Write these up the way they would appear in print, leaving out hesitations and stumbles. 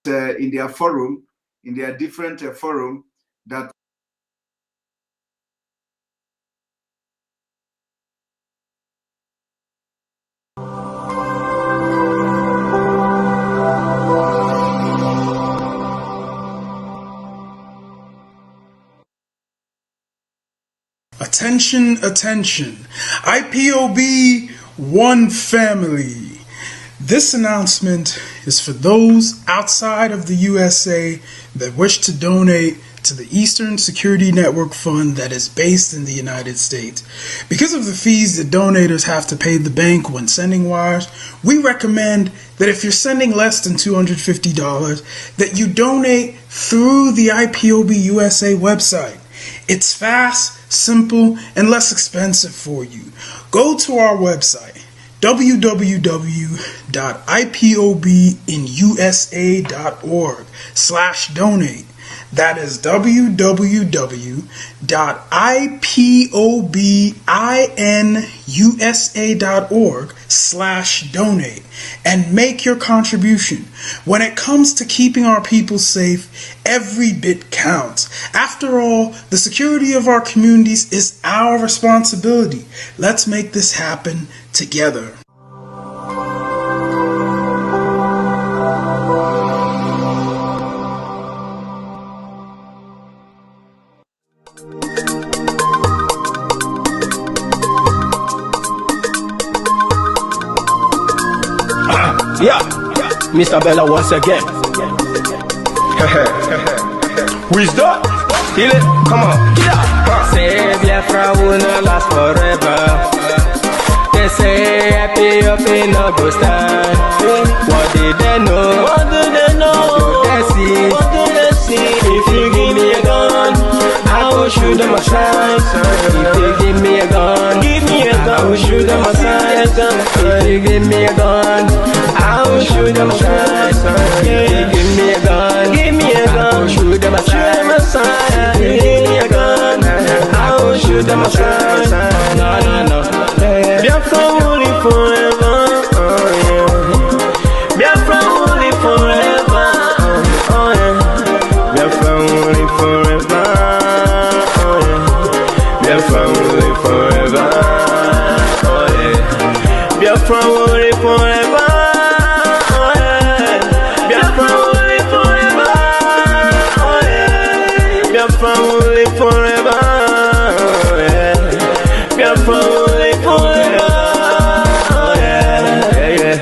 in their forum, in their different forum, that Attention, attention. IPOB, one family. This announcement is for those outside of the USA that wish to donate to the Eastern Security Network Fund that is based in the United States. Because of the fees that donators have to pay the bank when sending wires, we recommend that if you're sending less than $250, that you donate through the IPOB USA website. It's fast, simple, and less expensive for you. Go to our website, www.ipobinusa.org/donate. That is www.ipobinusa.org/donate and make your contribution. When it comes to keeping our people safe, every bit counts. After all, the security of our communities is our responsibility. Let's make this happen together. Yeah, Mr. Bella once again. Wisdom, feel it, come on. Yeah. Say Biafra will not last forever. They say happy up in no go stand. What did they know? What do they know? What do they see? What do they see? If you give me a gun, I will shoot them aside. If you give me a gun, Give me a gun. I will shoot them aside. If you give me a gun, I will shoot them aside. If you give me a gun, Give me a I will gun. shoot them aside. If you give me a gun, I will shoot them aside. No, no, no. Biafra will live forever. Oh yeah. Biafra will live forever. Oh yeah. Biafra will live forever. Oh yeah. Biafra will live forever. Oh yeah. Biafra will live forever. Oh yeah. Biafra will live forever. Oh yeah. Biafra will live forever. Oh yeah. Biafra will live forever. Oh yeah.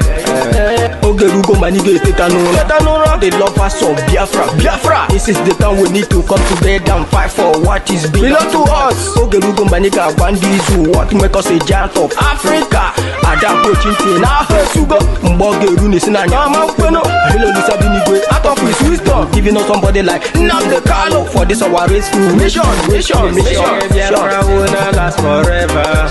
Ogerugo manige tetanura. The lovers of Biafra. This is the time we need to come together and fight for what is belong to us. Ogerugo maniga bandizu, what make us a giant of Africa. Adampo chinti na sugo. Mbogeru ni sinanya makweno. Hello Lisa Binigwe, out of his wisdom, giving us somebody like Nnamdi Kanu for this our rescue mission. Biafra will not last forever.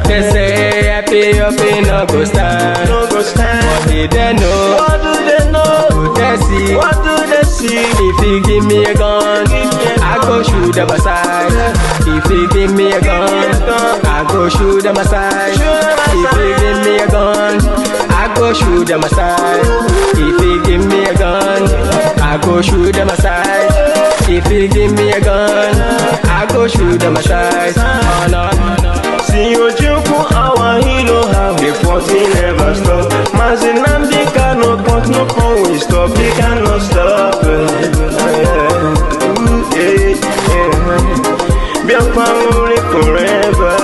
They say happy up in no go stand. No go stand. What did they know? What do they know? What do they see? What do they see? If you give me a gun, I go shoot them aside. If you give me a gun, I go shoot them aside. If you give me a gun, I go shoot them aside. If you give me a gun, I go shoot them aside. If you give me a gun, I go shoot them aside. Oh no, no. See you joke, our hero have the fighting never stop. Nnamdi Kanu, but no one will stop. They cannot stop. Biafra will live forever.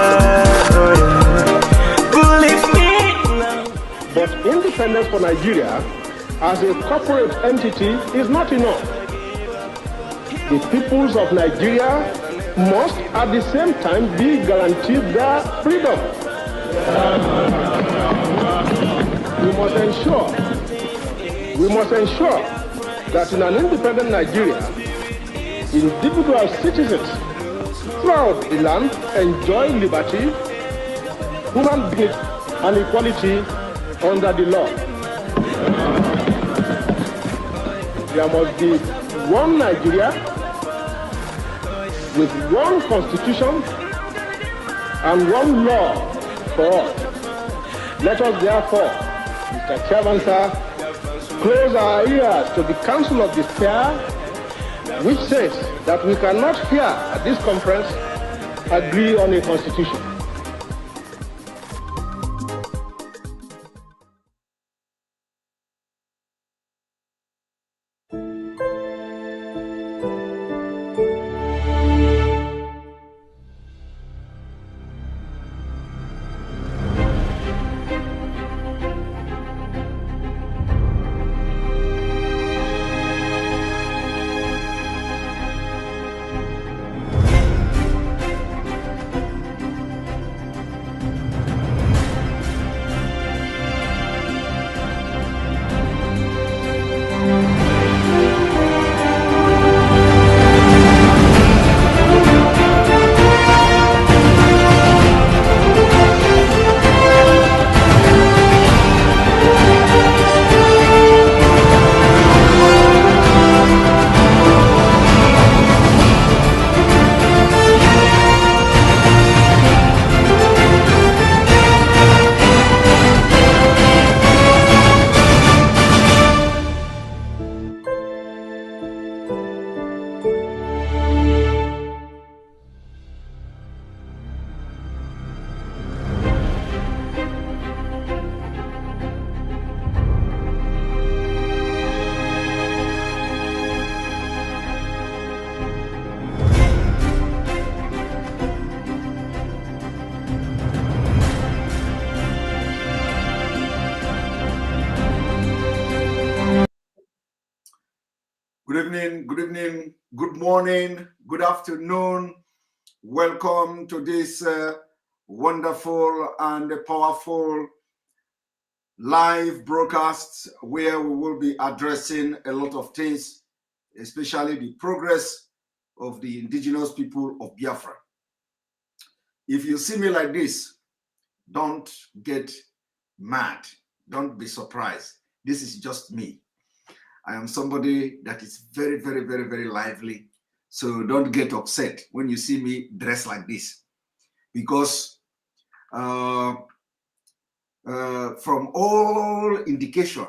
Believe me now. But independence for Nigeria as a corporate entity is not enough. The peoples of Nigeria must at the same time be guaranteed their freedom. We must ensure that in an independent Nigeria, individual citizens throughout the land enjoy liberty, human dignity, and equality under the law. There must be one Nigeria with one constitution and one law for all. Let us therefore, Mr. Chairman, sir, close our ears to the counsel of despair, which says that we cannot here at this conference agree on a constitution. Good evening, good morning, good afternoon. Welcome to this wonderful and powerful live broadcast where we will be addressing a lot of things, especially the progress of the indigenous people of Biafra. If you see me like this, don't get mad. Don't be surprised. This is just me. I am somebody that is very, very, very, very lively. So don't get upset when you see me dressed like this. Because from all indication,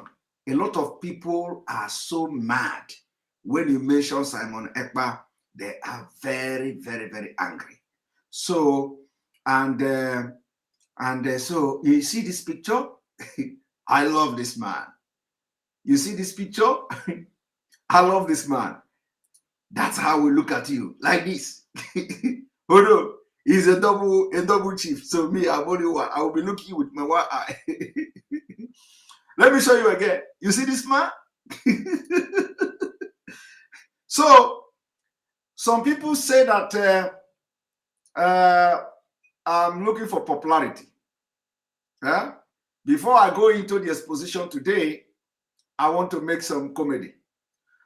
a lot of people are so mad. When you mention Simon Ekpa, they are very, very, very angry. So, so you see this picture? I love this man. You see this picture? I love this man. That's how we look at you, like this. Oh no, he's a double chief. So me, I'm only one. I will be looking with my one eye. Let me show you again. You see this man? So, some people say that I'm looking for popularity. Before I go into the exposition today, I want to make some comedy.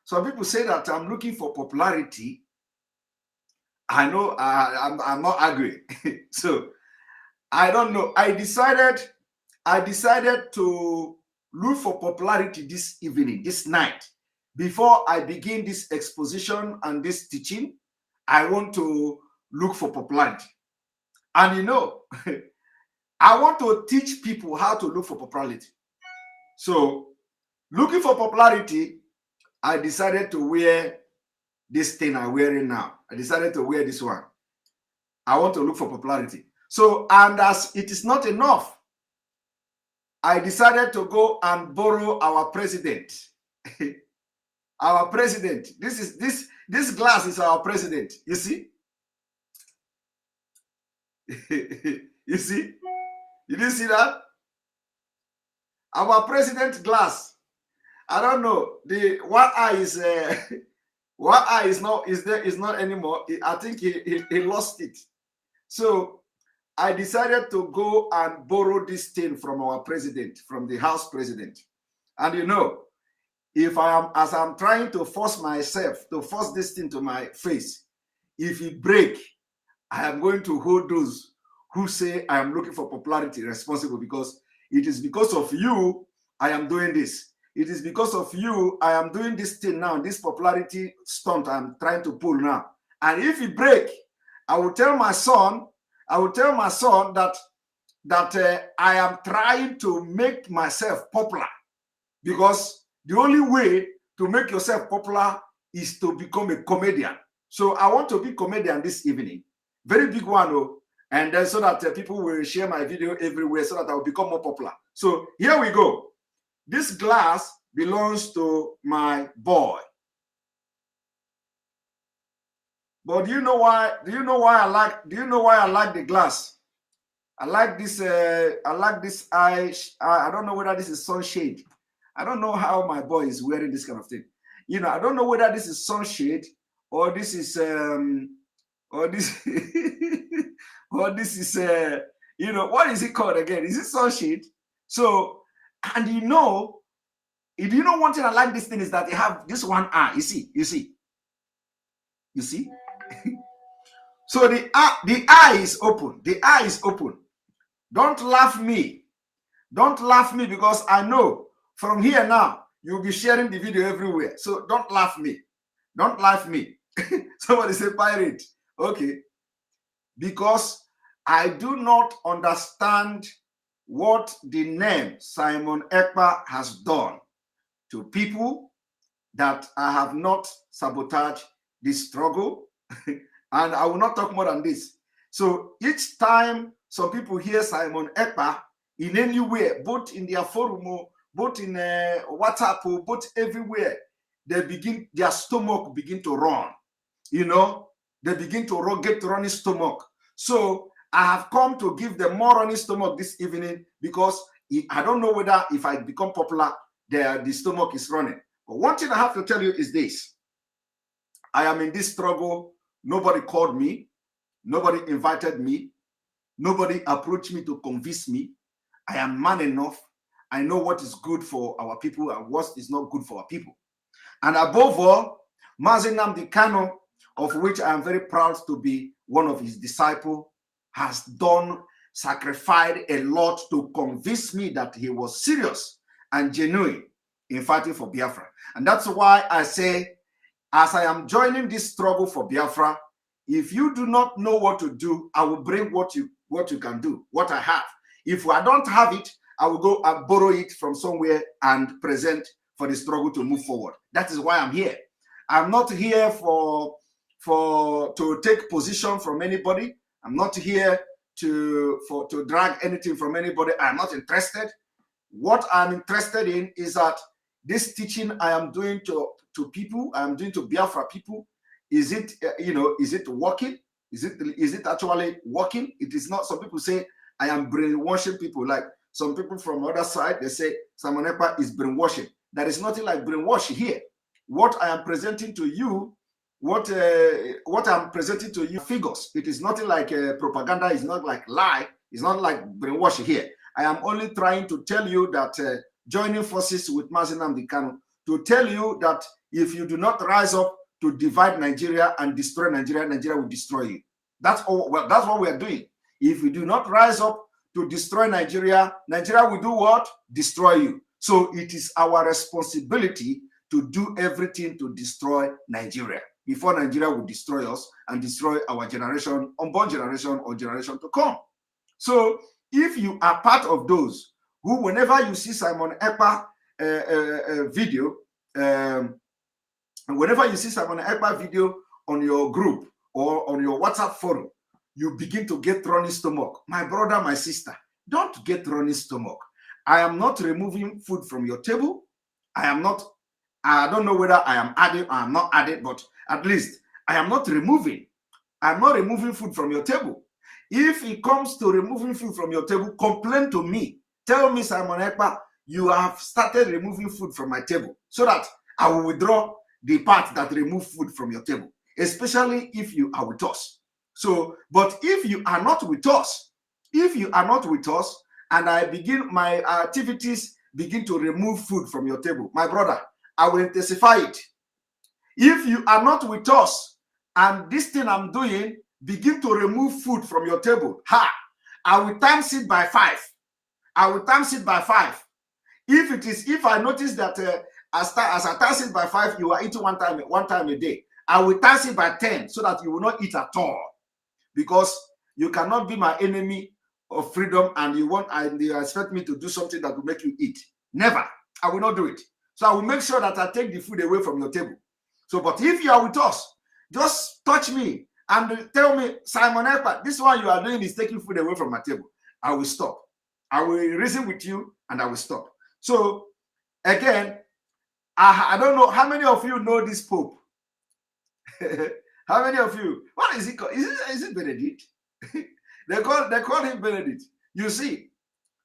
Some people say that I'm looking for popularity. I know I'm not agreeing. So I don't know. I decided to look for popularity this evening, this night. Before I begin this exposition and this teaching, I want to look for popularity. And you know, I want to teach people how to look for popularity. So looking for popularity, I decided to wear this thing I'm wearing now. I decided to wear this one. I want to look for popularity. So, and as it is not enough, I decided to go and borrow our president. Our president. This glass is our president. You see? You see? You didn't see that? Our president glass. I don't know. The one eye is one eye is not anymore. I think he lost it. So I decided to go and borrow this thing from our president, from the house president. And you know, if I'm trying to force myself to force this thing to my face, if it break, I am going to hold those who say I am looking for popularity responsible, because it is because of you I am doing this. It is because of you I am doing this thing now, this popularity stunt I'm trying to pull now. And if it break, I will tell my son that I am trying to make myself popular, because The only way to make yourself popular is to become a comedian. So I want to be comedian this evening. Very big one, oh, and then so that people will share my video everywhere so that I will become more popular. So here we go. This glass belongs to my boy. But do you know why I like the glass? I like this eye. I don't know whether this is sunshade. I don't know how my boy is wearing this kind of thing. You know, I don't know whether this is sunshade or this is or this or this is you know, what is it called again? Is it sunshade? So, and you know one thing I like this thing is that they have this one eye. You see. So the eye is open. The eye is open. Don't laugh me. Don't laugh me, because I know from here now you'll be sharing the video everywhere. So don't laugh me. Don't laugh me. Somebody say pirate. Okay. Because I do not understand what the name Simon Ekpa has done to people that I have not sabotaged this struggle. And I will not talk more than this. So each time some people hear Simon Ekpa in anywhere, both in their forum, both in WhatsApp, both everywhere, their stomach begin to run. You know, they begin to get running stomach. So I have come to give them more running stomach this evening, because I don't know whether if I become popular, the stomach is running. But one thing I have to tell you is this. I am in this struggle. Nobody called me. Nobody invited me. Nobody approached me to convince me. I am man enough. I know what is good for our people and what is not good for our people. And above all, Mazi Nnamdi Kanu, of which I am very proud to be one of his disciples, has sacrificed a lot to convince me that he was serious and genuine in fighting for Biafra. And that's why I say, as I am joining this struggle for Biafra, if you do not know what to do, I will bring what you can do, what I have. If I don't have it, I will go and borrow it from somewhere and present for the struggle to move forward. That is why I'm here. I'm not here to take position from anybody. I'm not here to drag anything from anybody. I'm not interested. What I'm interested in is that this teaching I am doing to people, I am doing to Biafra people, is it is it working? Is it actually working? It is not. Some people say I am brainwashing people. Like some people from the other side, they say Simon Ekpa is brainwashing. There is nothing like brainwashing here. What I am presenting to you, what I'm presenting to you, figures. It is nothing like propaganda. It's not like lie. It's not like brainwashing here. I am only trying to tell you that joining forces with Mazi Nnamdi Kanu, to tell you that if you do not rise up to divide Nigeria and destroy Nigeria, Nigeria will destroy you. That's all. Well, that's what we are doing. If we do not rise up to destroy Nigeria, Nigeria will do what? Destroy you. So it is our responsibility to do everything to destroy Nigeria before Nigeria will destroy us and destroy our generation, unborn generation or generation to come. So if you are part of those who, whenever you see Simon Ekpa video, whenever you see Simon Ekpa video on your group or on your WhatsApp forum, you begin to get running stomach. My brother, my sister, don't get running stomach. I am not removing food from your table. I don't know whether I am adding or I am not adding, but at least I am not removing. I'm not removing food from your table. If it comes to removing food from your table, complain to me. Tell me, Simon Ekpa, you have started removing food from my table, so that I will withdraw the part that remove food from your table, especially if you are with us. So, but if you are not with us, and I begin my activities begin to remove food from your table, my brother, I will intensify it. If you are not with us and this thing I'm doing begin to remove food from your table, I will times it by 5. I will times it by 5. If I notice that as I times it by 5, you are eating one time a day, I will times it by 10 so that you will not eat at all. Because you cannot be my enemy of freedom and you expect me to do something that will make you eat. Never. I will not do it. So I will make sure that I take the food away from your table. So, but if you are with us, just touch me and tell me, Simon Ekpa, this one you are doing is taking food away from my table. I will stop. I will reason with you and I will stop. So, again, I don't know how many of you know this Pope. How many of you? What is he called? Is it Benedict? they call him Benedict. You see.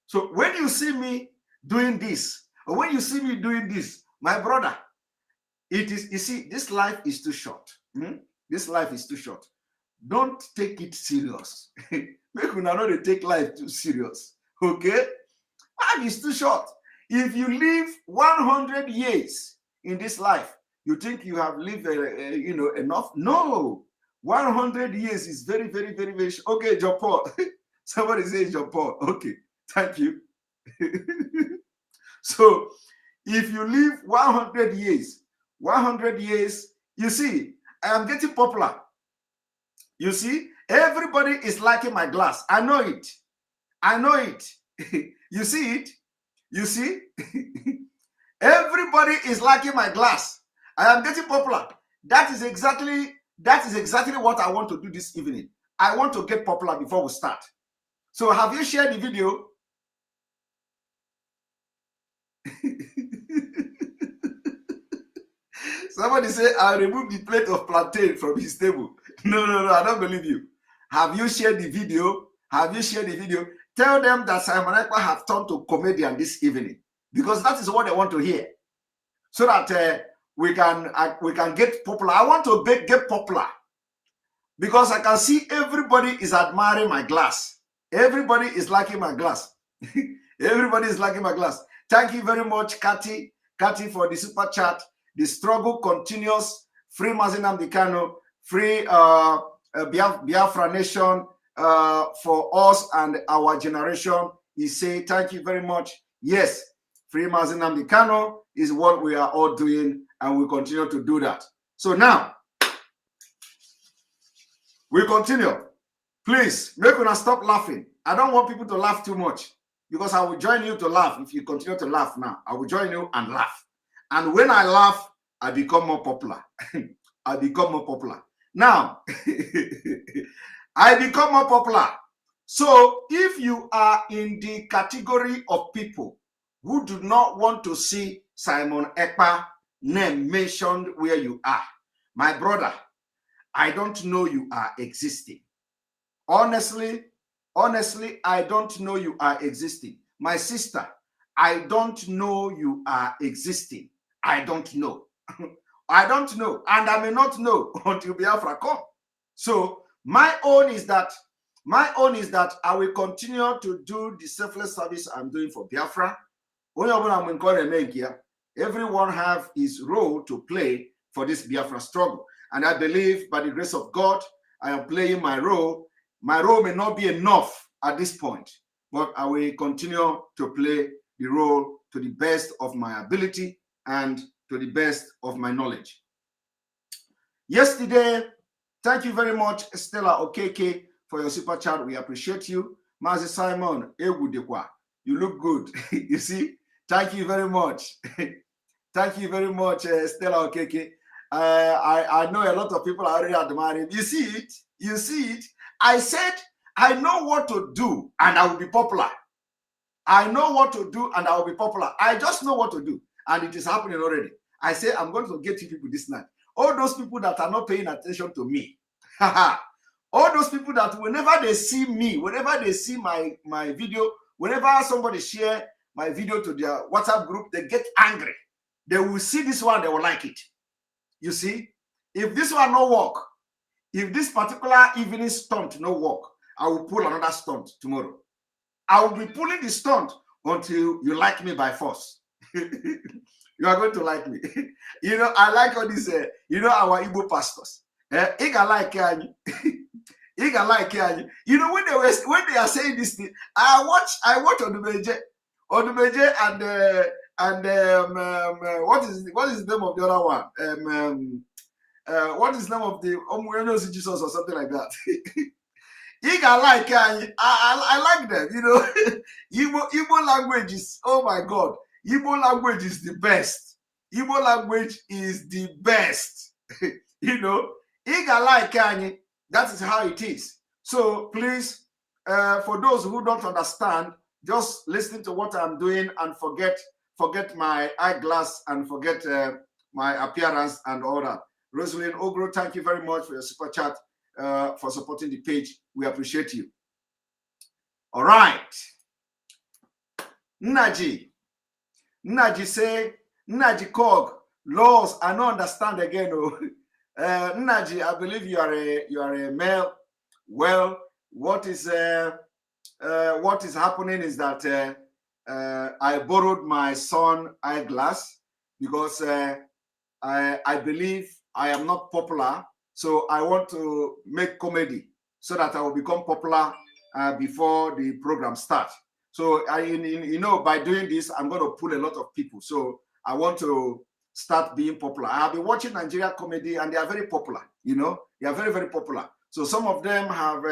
So when you see me doing this, or when you see me doing this, my brother, it is, you see, this life is too short. This life is too short. Don't take it serious. Make una know they take life too serious. Okay? Life is too short. If you live 100 years in this life, you think you have lived, enough? No. 100 years is very, very, very, very short. Okay, John Paul. Somebody says John Paul. Okay, thank you. So, if you live 100 years, you see, I am getting popular. You see, everybody is liking my glass. I know it. I know it. You see it? You see? Everybody is liking my glass. I am getting popular. That is exactly what I want to do this evening. I want to get popular before we start. So have you shared the video? Somebody say, I'll remove the plate of plantain from his table. No, I don't believe you. Have you shared the video? Have you shared the video? Tell them that Simon Ekpa have turned to comedian this evening, because that is what they want to hear, so that we can get popular. I want to get popular because I can see everybody is admiring my glass. Everybody is liking my glass. Everybody is liking my glass. Thank you very much, Kati, for the super chat. The struggle continues. Free Mazi Nnamdi Kanu, free Biafra nation for us and our generation. He say, thank you very much. Yes, free Mazi Nnamdi Kanu is what we are all doing, and we continue to do that. So now, we continue. Please, make una stop laughing. I don't want people to laugh too much, because I will join you to laugh. If you continue to laugh now, I will join you and laugh. And when I laugh, I become more popular. I become more popular. Now, I become more popular. So if you are in the category of people who do not want to see Simon Ekpa name mentioned where you are, my brother, I don't know you are existing. Honestly, I don't know you are existing. My sister, I don't know you are existing. I don't know. I don't know. And I may not know until Biafra come. So my own is that I will continue to do the selfless service I'm doing for Biafra. Everyone have his role to play for this Biafra struggle. And I believe by the grace of God, I am playing my role. My role may not be enough at this point, but I will continue to play the role to the best of my ability and to the best of my knowledge. Yesterday, thank you very much, Stella Okeke, for your super chat. We appreciate you. Mazi Simon, you look good. You see? Thank you very much. Thank you very much, Stella Okeke. I know a lot of people are already admiring. You see it? You see it? I said, I know what to do and I will be popular. I know what to do and I will be popular. I just know what to do. And it is happening already. I say, I'm going to get you people this night. All those people that are not paying attention to me. All those people that whenever they see me, whenever they see my video, whenever somebody share my video to their WhatsApp group, they get angry. They will see this one, they will like it. You see? If this one no work, if this particular evening stunt no work, I will pull another stunt tomorrow. I will be pulling the stunt until you like me by force. You are going to like me. You know, I like all these, our Igbo pastors. Iga like you. Iga like you. You know, when they are saying this thing, I watch Odumeje and what is the name of the other one? What is the name of the Jesus or something like that? I like them, you know. Igbo languages, oh my God. Igbo language is the best. Igbo language is the best. You know, Iga like Kanye, that is how it is. So please, for those who don't understand, just listen to what I'm doing and forget my eyeglass and forget my appearance and all that. Rosalind Ogro, thank you very much for your super chat, for supporting the page. We appreciate you. All right. Naji say, Naji Kog, laws, I don't understand again. Oh. Naji, I believe you are a male. Well, what is happening is that I borrowed my son eyeglass because I believe I am not popular, so I want to make comedy so that I will become popular before the program starts. So you know, by doing this, I'm going to pull a lot of people. So I want to start being popular. I have been watching Nigeria comedy, and they are very popular. You know, they are very, very popular. So some of them have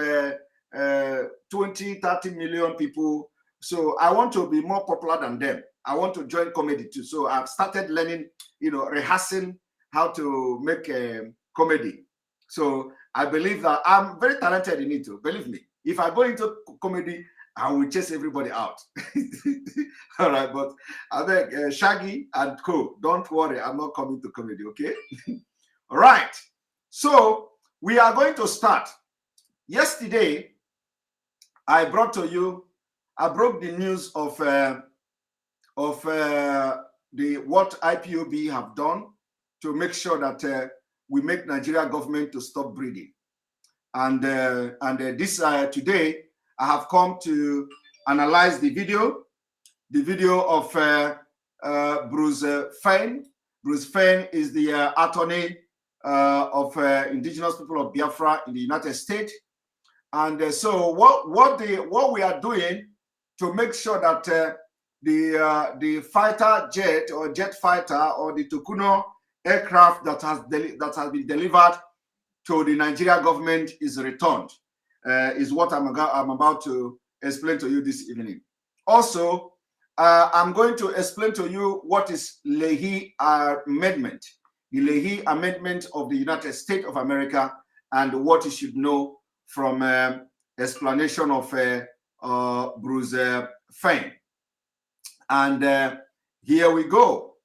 20, 30 million people. So I want to be more popular than them. I want to join comedy too. So I've started learning, you know, rehearsing how to make a comedy. So I believe that I'm very talented in it too. Believe me, if I go into comedy, I will chase everybody out. All right, but I beg Shaggy and Co, don't worry, I'm not coming to comedy, okay? All right, so we are going to start. Yesterday, I broke the news of what IPOB have done to make sure that we make Nigeria government to stop breeding. And this today, I have come to analyze the video of Bruce Fein. Bruce Fein is the attorney of indigenous people of Biafra in the United States. And so what we are doing to make sure that the fighter jet or jet fighter or the Tukuno aircraft that has been delivered to the Nigeria government is returned is what I'm about to explain to you this evening. Also, I'm going to explain to you what is Leahy Amendment, the Leahy Amendment of the United States of America, and what you should know from explanation of Bruce Fein. And here we go.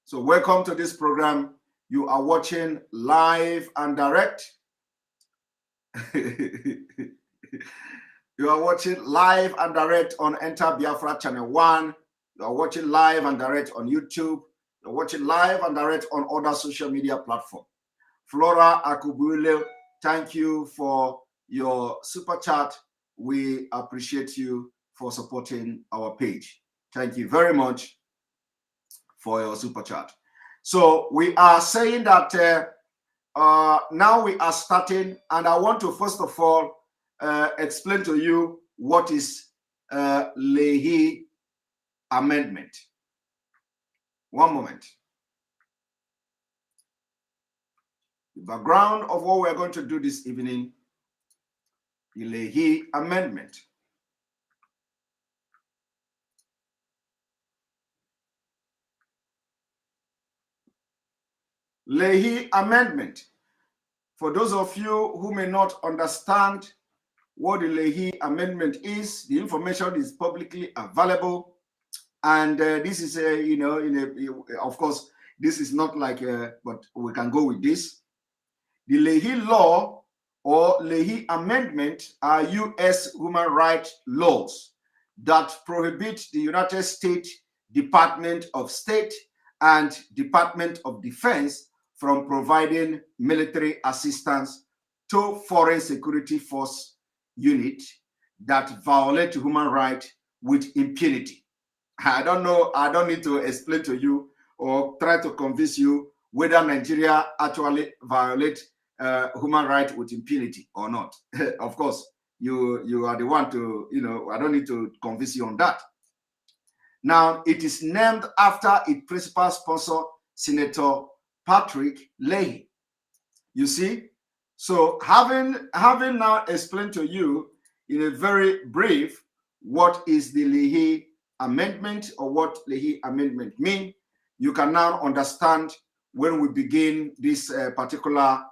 So welcome to this program. You are watching live and direct. You are watching live and direct on Enter Biafra Channel 1. You are watching live and direct on YouTube. You're watching live and direct on other social media platforms. Flora Akubule, thank you for your super chat. We appreciate you for supporting our page. Thank you very much for your super chat. So we are saying that now we are starting, and I want to first of all explain to you what is Leahy Amendment. One moment. The background of what we're going to do this evening, the Leahy Amendment. Leahy Amendment. For those of you who may not understand what the Leahy Amendment is, the information is publicly available, and this is of course, this is not like but we can go with this. The Leahy Law or Leahy Amendment are U.S. human rights laws that prohibit the United States Department of State and Department of Defense from providing military assistance to foreign security force units that violate human rights with impunity. I don't know, I don't need to explain to you or try to convince you whether Nigeria actually violates human rights with impunity or not. Of course, you are the one to, I don't need to convince you on that. Now, it is named after its principal sponsor, Senator Patrick Leahy. You see? So having now explained to you in a very brief what is the Leahy Amendment or what Leahy Amendment mean, you can now understand when we begin this particular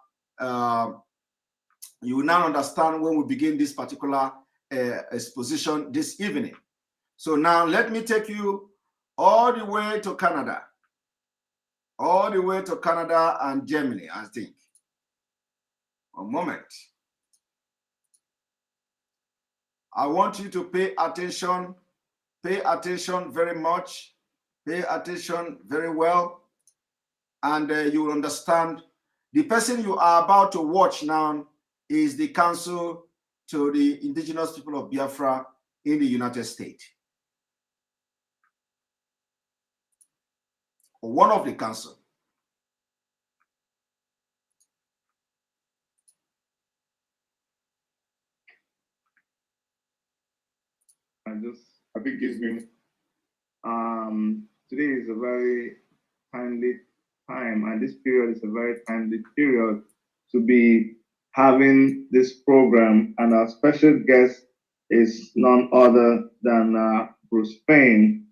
exposition this evening. So now let me take you all the way to Canada. All the way to Canada and Germany, I think. A moment. I want you to pay attention very much, pay attention very well, and you will understand. The person you are about to watch now is the Council to the Indigenous People of Biafra in the United States. One of the council. I think it's been, today is a very timely time, and this period is a very timely period to be having this program, and our special guest is none other than Bruce Fein.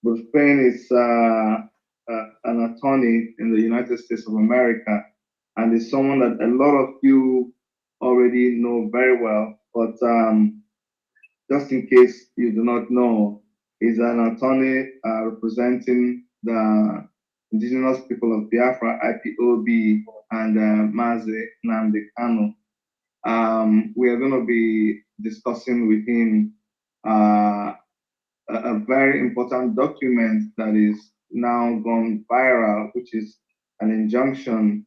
Bruce Fein is an attorney in the United States of America, and is someone that a lot of you already know very well, but just in case you do not know, he's an attorney representing the Indigenous People of Biafra, IPOB, and Mazi Nnamdi Kanu. We are going to be discussing with him a very important document that is now gone viral, which is an injunction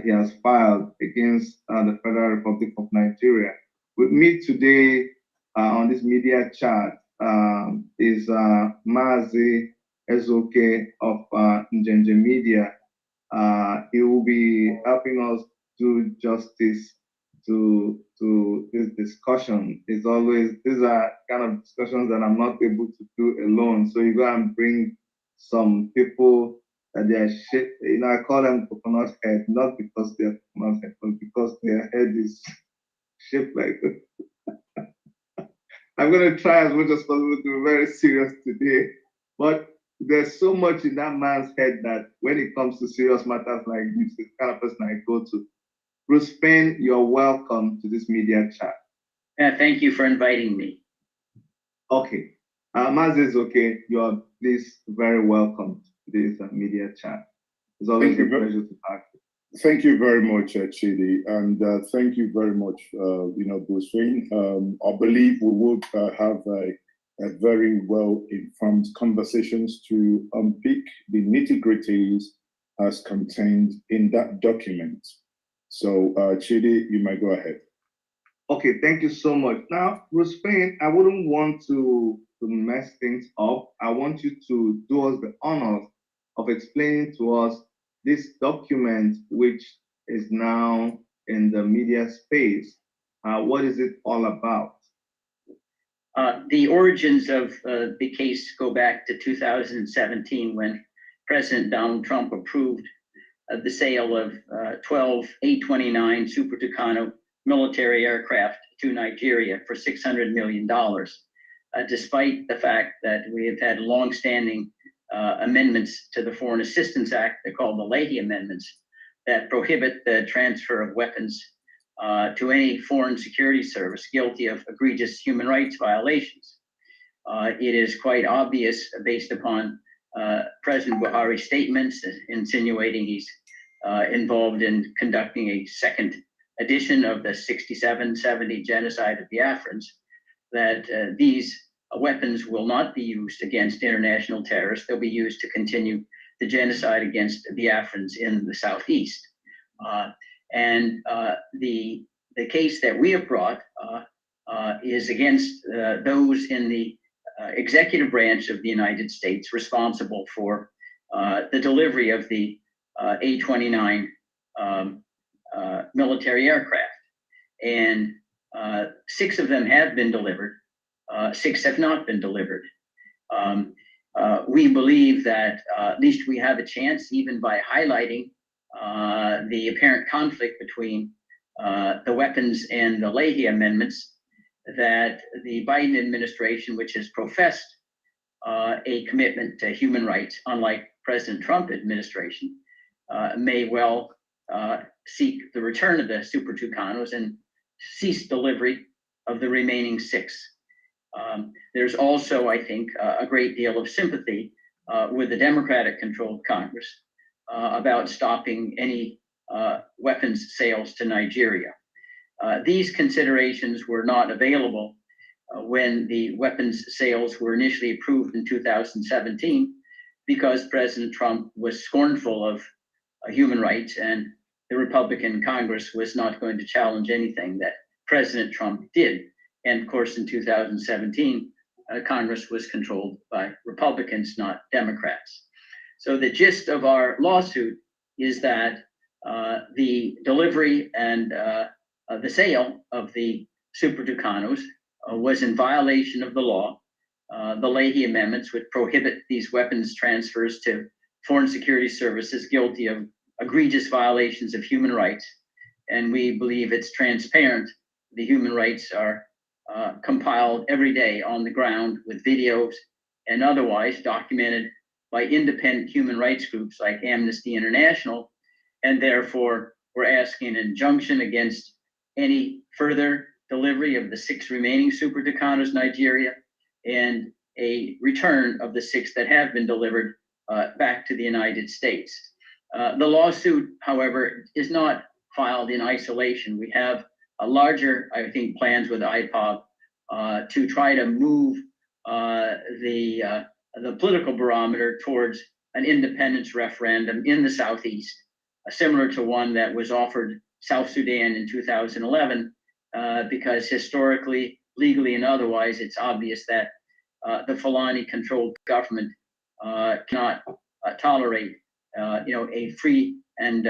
he has filed against the Federal Republic of Nigeria. With me today on this media chat is Mazi Ezoke of Njenje Media. He will be helping us do justice to this discussion. It's always, these are kind of discussions that I'm not able to do alone. So you go and bring some people that they are shaped, you know, I call them coconut head, not because they're coconut head, but because their head is shaped like I'm going to try as much as possible to be very serious today, but there's so much in that man's head that when it comes to serious matters like this, the kind of person I go to. Bruce Fein, you're welcome to this media chat. Thank you for inviting me. Okay. Mazi Ezoke, you are please very welcome to this media chat. It's always a pleasure to have you. Thank you very much, Chidi, and thank you very much, Bruce Fein. I believe we will have a very well-informed conversations to unpick the nitty-gritties as contained in that document. So, Chidi, you might go ahead. Okay, thank you so much. Now, Bruce Fein, I wouldn't want to mess things up. I want you to do us the honors of explaining to us this document, which is now in the media space. What is it all about? The origins of the case go back to 2017 when President Donald Trump approved the sale of 12 A-29 Super Tucano military aircraft to Nigeria for $600 million, despite the fact that we have had longstanding amendments to the Foreign Assistance Act, they're called the Leahy Amendments, that prohibit the transfer of weapons to any foreign security service guilty of egregious human rights violations. It is quite obvious, based upon President Buhari's statements insinuating he's involved in conducting a second edition of the 67-70 genocide of Biafrans, that these weapons will not be used against international terrorists. They'll be used to continue the genocide against Biafrans in the Southeast. And the case that we have brought is against those in the executive branch of the United States responsible for the delivery of the A-29 military aircraft. And 6 of them have been delivered. 6 have not been delivered. We believe that at least we have a chance, even by highlighting the apparent conflict between the weapons and the Leahy amendments, that the Biden administration, which has professed a commitment to human rights, unlike President Trump administration, may well seek the return of the Super Tucanos and cease delivery of the remaining 6. There's also, I think, a great deal of sympathy with the Democratic-controlled Congress about stopping any weapons sales to Nigeria. These considerations were not available when the weapons sales were initially approved in 2017, because President Trump was scornful of human rights, and the Republican Congress was not going to challenge anything that President Trump did. And of course, in 2017, Congress was controlled by Republicans, not Democrats. So the gist of our lawsuit is that the delivery and the sale of the Super Tucanos was in violation of the law. The Leahy amendments would prohibit these weapons transfers to foreign security services guilty of egregious violations of human rights. And we believe it's transparent. The human rights are compiled every day on the ground with videos and otherwise documented by independent human rights groups like Amnesty International. And therefore, we're asking an injunction against any further delivery of the 6 remaining Super Tucanos Nigeria, and a return of the 6 that have been delivered back to the United States. The lawsuit, however, is not filed in isolation. We have a larger, I think, plans with IPOB to try to move the political barometer towards an independence referendum in the Southeast, similar to one that was offered South Sudan in 2011, because historically, legally, and otherwise, it's obvious that the Fulani-controlled government cannot tolerate, a free and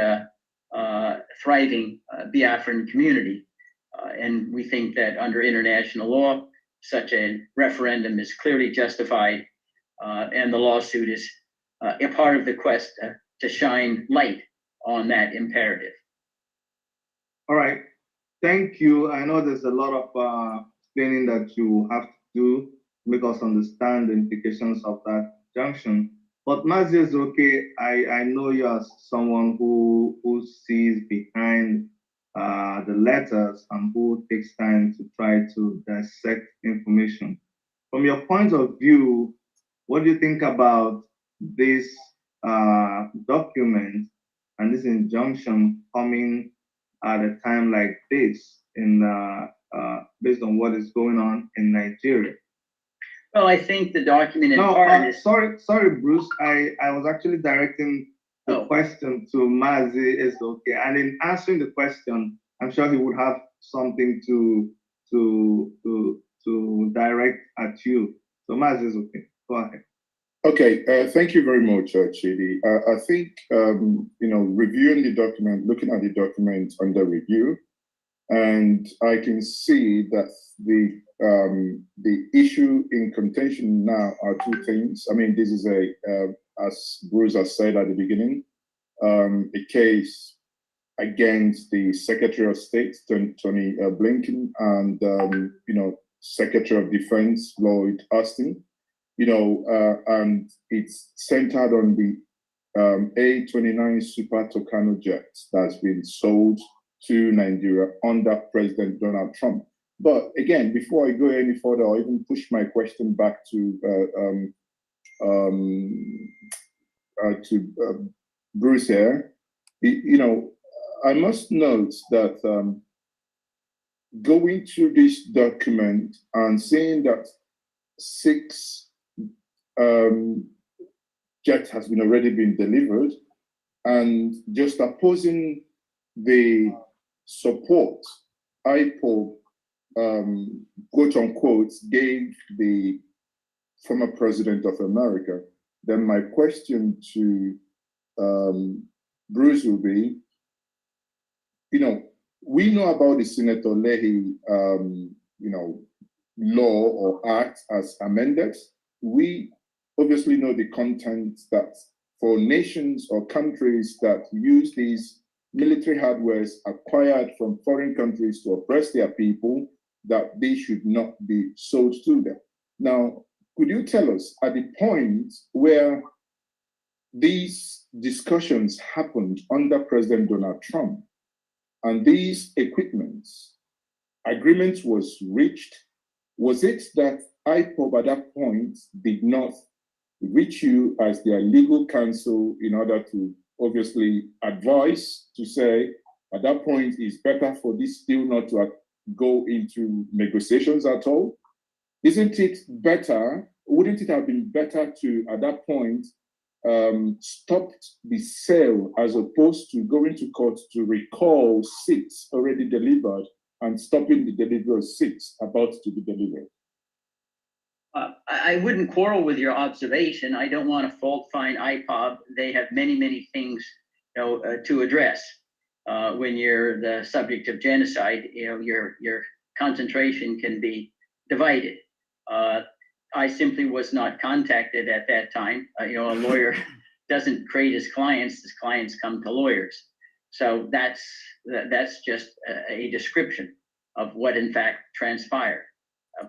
thriving Biafran community. And we think that under international law, such a referendum is clearly justified, and the lawsuit is a part of the quest to shine light on that imperative. All right. Thank you. I know there's a lot of explaining that you have to do to make us understand the implications of that junction. But Mazi Ezeoke, I know you are someone who sees behind the letters and who takes time to try to dissect information. From your point of view, what do you think about this document and this injunction coming at a time like this, in based on what is going on in Nigeria? Well, I think the document in part is... Sorry, Bruce. I was actually directing the question to Mazi Ezeoke, and in answering the question, I'm sure he would have something to direct at you. So Mazi Ezeoke, go ahead. Okay, thank you very much, Chidi. I think, reviewing the document, looking at the document under review, and I can see that the issue in contention now are 2 things. I mean, this is as Bruce has said at the beginning, a case against the Secretary of State, Tony Blinken, and, Secretary of Defense, Lloyd Austin. And it's centered on the A-29 Super Tucano jet that's been sold to Nigeria under President Donald Trump. But again, before I go any further, or even push my question back to Bruce here, I must note that going through this document and seeing that 6 jet has already been delivered, and just opposing the support IPOB, quote unquote, gave the former president of America, then my question to Bruce will be, we know about the Senator Leahy, law or act as amended. We obviously know the content that for nations or countries that use these military hardwares acquired from foreign countries to oppress their people, that they should not be sold to them. Now, could you tell us at the point where these discussions happened under President Donald Trump and these agreement was reached, was it that IPOB at that point did not reach you as their legal counsel in order to obviously advise to say at that point it's better for this deal not to go into negotiations at all? Isn't it better, wouldn't it have been better to at that point stop the sale as opposed to going to court to recall seats already delivered and stopping the delivery of seats about to be delivered? I wouldn't quarrel with your observation. I don't want to fault find IPOB. They have many, many things, to address. When you're the subject of genocide, your concentration can be divided. I simply was not contacted at that time. A lawyer doesn't create his clients come to lawyers. So that's just a description of what in fact transpired.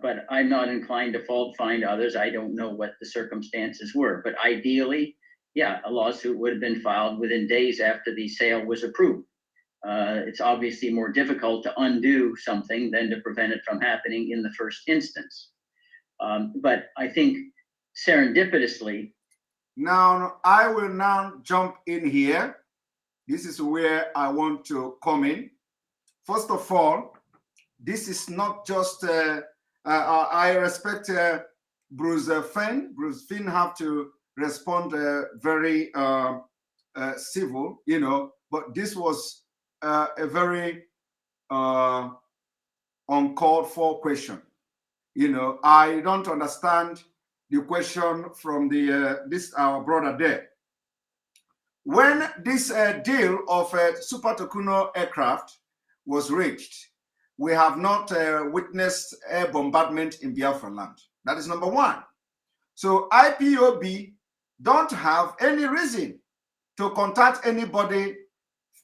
But I'm not inclined to fault find others. I don't know what the circumstances were. But ideally, yeah, a lawsuit would have been filed within days after the sale was approved. It's obviously more difficult to undo something than to prevent it from happening in the first instance. But I think serendipitously. Now, I will now jump in here. This is where I want to come in. First of all, this is not just, I respect Bruce Fein. Bruce Fein have to respond very civil, but this was a very uncalled for question. I don't understand the question from our brother there. When this deal of Super Tucano aircraft was reached, we have not witnessed air bombardment in Biafra land. That is number one. So IPOB don't have any reason to contact anybody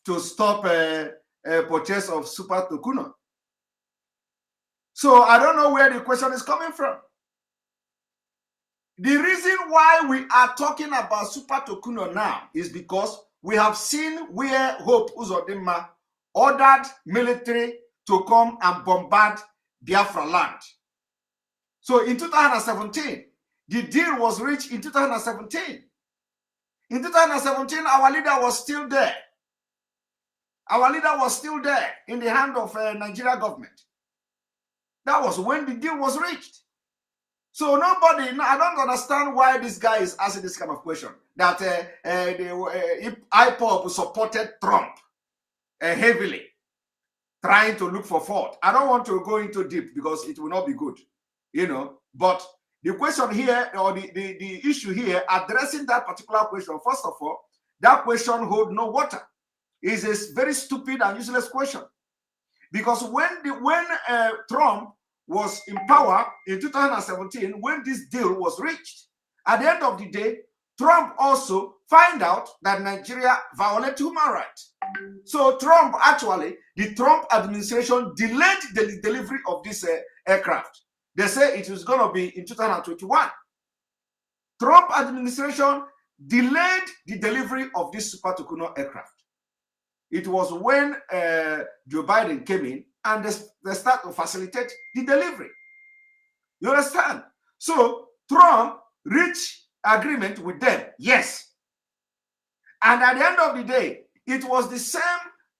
to stop a purchase of Super Tucano. So I don't know where the question is coming from. The reason why we are talking about Super Tucano now is because we have seen where Hope Uzodinma ordered military to come and bombard Biafra land. So in 2017, the deal was reached in 2017. In 2017, our leader was still there. Our leader was still there in the hand of Nigeria government. That was when the deal was reached. So nobody, I don't understand why this guy is asking this kind of question. That IPOB supported Trump heavily, trying to look for fault. I don't want to go into deep because it will not be good, But the question here, or the issue here, addressing that particular question, first of all, that question holds no water. It's a very stupid and useless question. Because when Trump was in power in 2017, when this deal was reached, at the end of the day, Trump also found out that Nigeria violated human rights. So Trump, actually, the Trump administration delayed the delivery of this aircraft. They say it was going to be in 2021. Trump administration delayed the delivery of this Super Tucano aircraft. It was when Joe Biden came in and they start to facilitate the delivery. You understand? So Trump reached agreement with them, yes. And at the end of the day, it was the same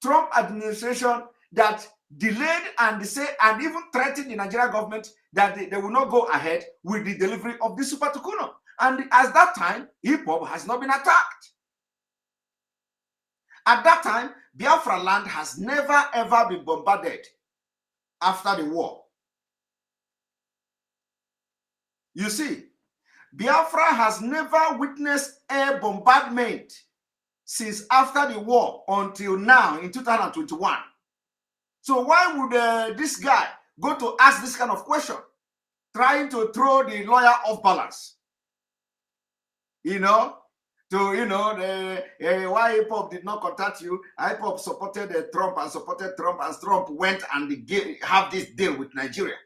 Trump administration that delayed and even threatened the Nigeria government that they will not go ahead with the delivery of the Super Tucano. And at that time, IPOB has not been attacked. At that time, Biafra land has never ever been bombarded after the war. You see, Biafra has never witnessed air bombardment since after the war until now in 2021. So why would this guy go to ask this kind of question, trying to throw the lawyer off balance? Why IPOB did not contact you? IPOB supported Trump, and Trump went and have this deal with Nigeria.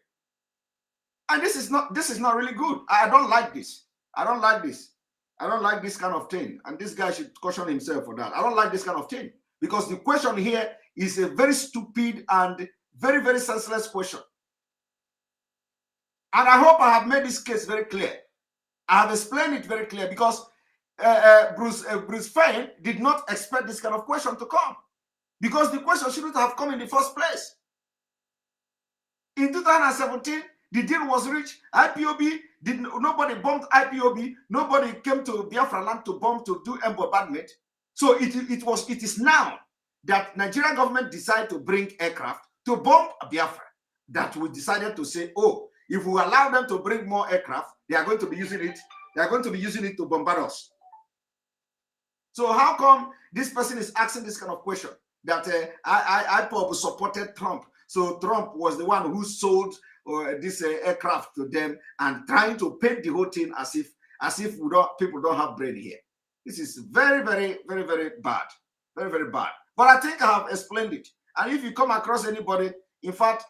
And this is not really good. I don't like this. I don't like this. I don't like this kind of thing. And this guy should caution himself for that. I don't like this kind of thing because the question here is a very stupid and very, very senseless question. And I hope I have made this case very clear. I have explained it very clear because Bruce Fein did not expect this kind of question to come because the question shouldn't have come in the first place. In 2017, the deal was reached. IPOB nobody bombed IPOB. Nobody came to Biafra land to bomb to do bombardment. So it is now that Nigeria government decided to bring aircraft to bomb Biafra that we decided to say, oh, if we allow them to bring more aircraft, they are going to be using it. They are going to be using it to bombard us. So how come this person is asking this kind of question that IPOB supported Trump? So Trump was the one who sold this aircraft to them and trying to paint the whole thing as if people don't have brain here. This is very, very, very, very bad. Very, very bad. But I think I have explained it. And if you come across anybody, in fact,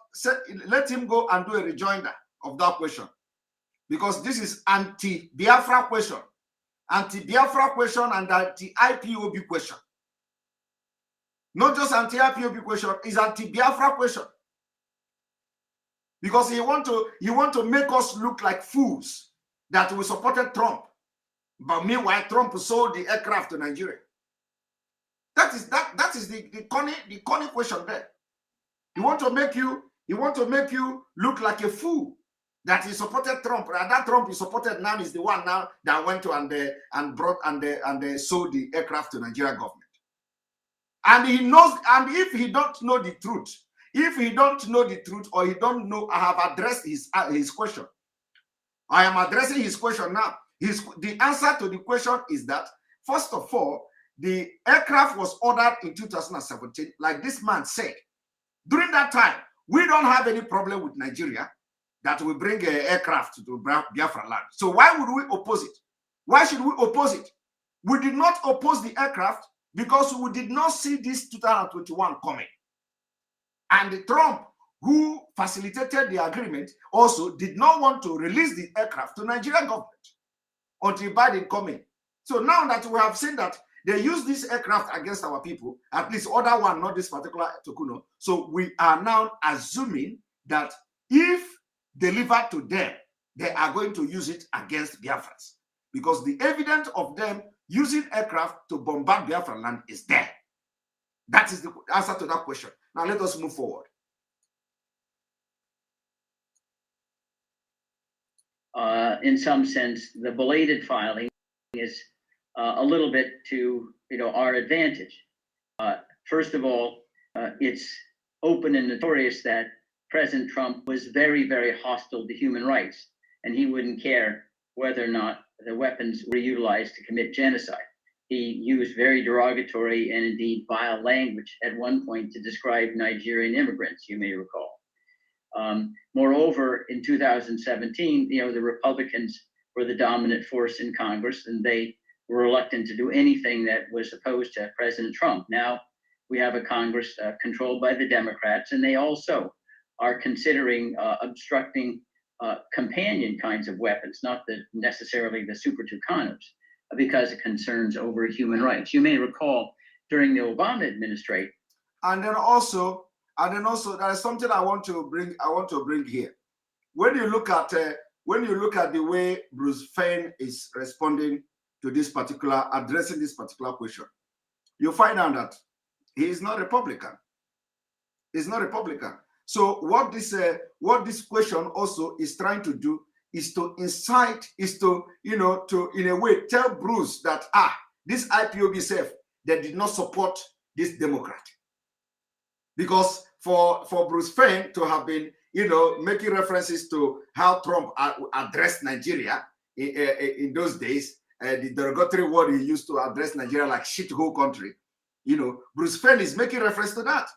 let him go and do a rejoinder of that question. Because this is anti-Biafra question. Anti-Biafra question and anti-IPOB question. Not just anti-IPOB question, it's anti-Biafra question. Because he want to make us look like fools that we supported Trump. But meanwhile, Trump sold the aircraft to Nigeria. That is the corny question there. He want to make you look like a fool that he supported Trump. And that Trump he supported now is the one now that went to and sold the aircraft to Nigeria government. And he knows, and if he don't know the truth, or he don't know, I have addressed his question. I am addressing his question now. The answer to the question is that, first of all, the aircraft was ordered in 2017, like this man said. During that time, we don't have any problem with Nigeria that we bring an aircraft to Biafra land. So why would we oppose it? Why should we oppose it? We did not oppose the aircraft because we did not see this 2021 coming. And Trump, who facilitated the agreement, also did not want to release the aircraft to Nigerian government until Biden coming. So now that we have seen that they use this aircraft against our people, at least other one, not this particular Tokuno. So we are now assuming that if delivered to them, they are going to use it against Biafrans. Because the evidence of them using aircraft to bombard Biafra land is there. That is the answer to that question. Now let us move forward. In some sense, the belated filing is a little bit to our advantage. First of all, it's open and notorious that President Trump was very, very hostile to human rights, and he wouldn't care whether or not the weapons were utilized to commit genocide. He used very derogatory and indeed vile language at one point to describe Nigerian immigrants, you may recall. Moreover, in 2017, the Republicans were the dominant force in Congress, and they were reluctant to do anything that was opposed to President Trump. Now we have a Congress controlled by the Democrats, and they also are considering obstructing companion kinds of weapons, not necessarily the Super Tucanos, because of concerns over human rights. You may recall during the Obama administration. And then also there is something I want to bring here. When you look at the way Bruce Fein is responding to addressing this particular question, you find out that he is not Republican. He's not Republican. So what this question also is trying to do is to incite, to in a way tell Bruce that this IPOB self, they did not support this Democrat. Because for Bruce Fein to have been making references to how Trump addressed Nigeria in those days, the derogatory word he used to address Nigeria like shithole country, Bruce Fein is making reference to that.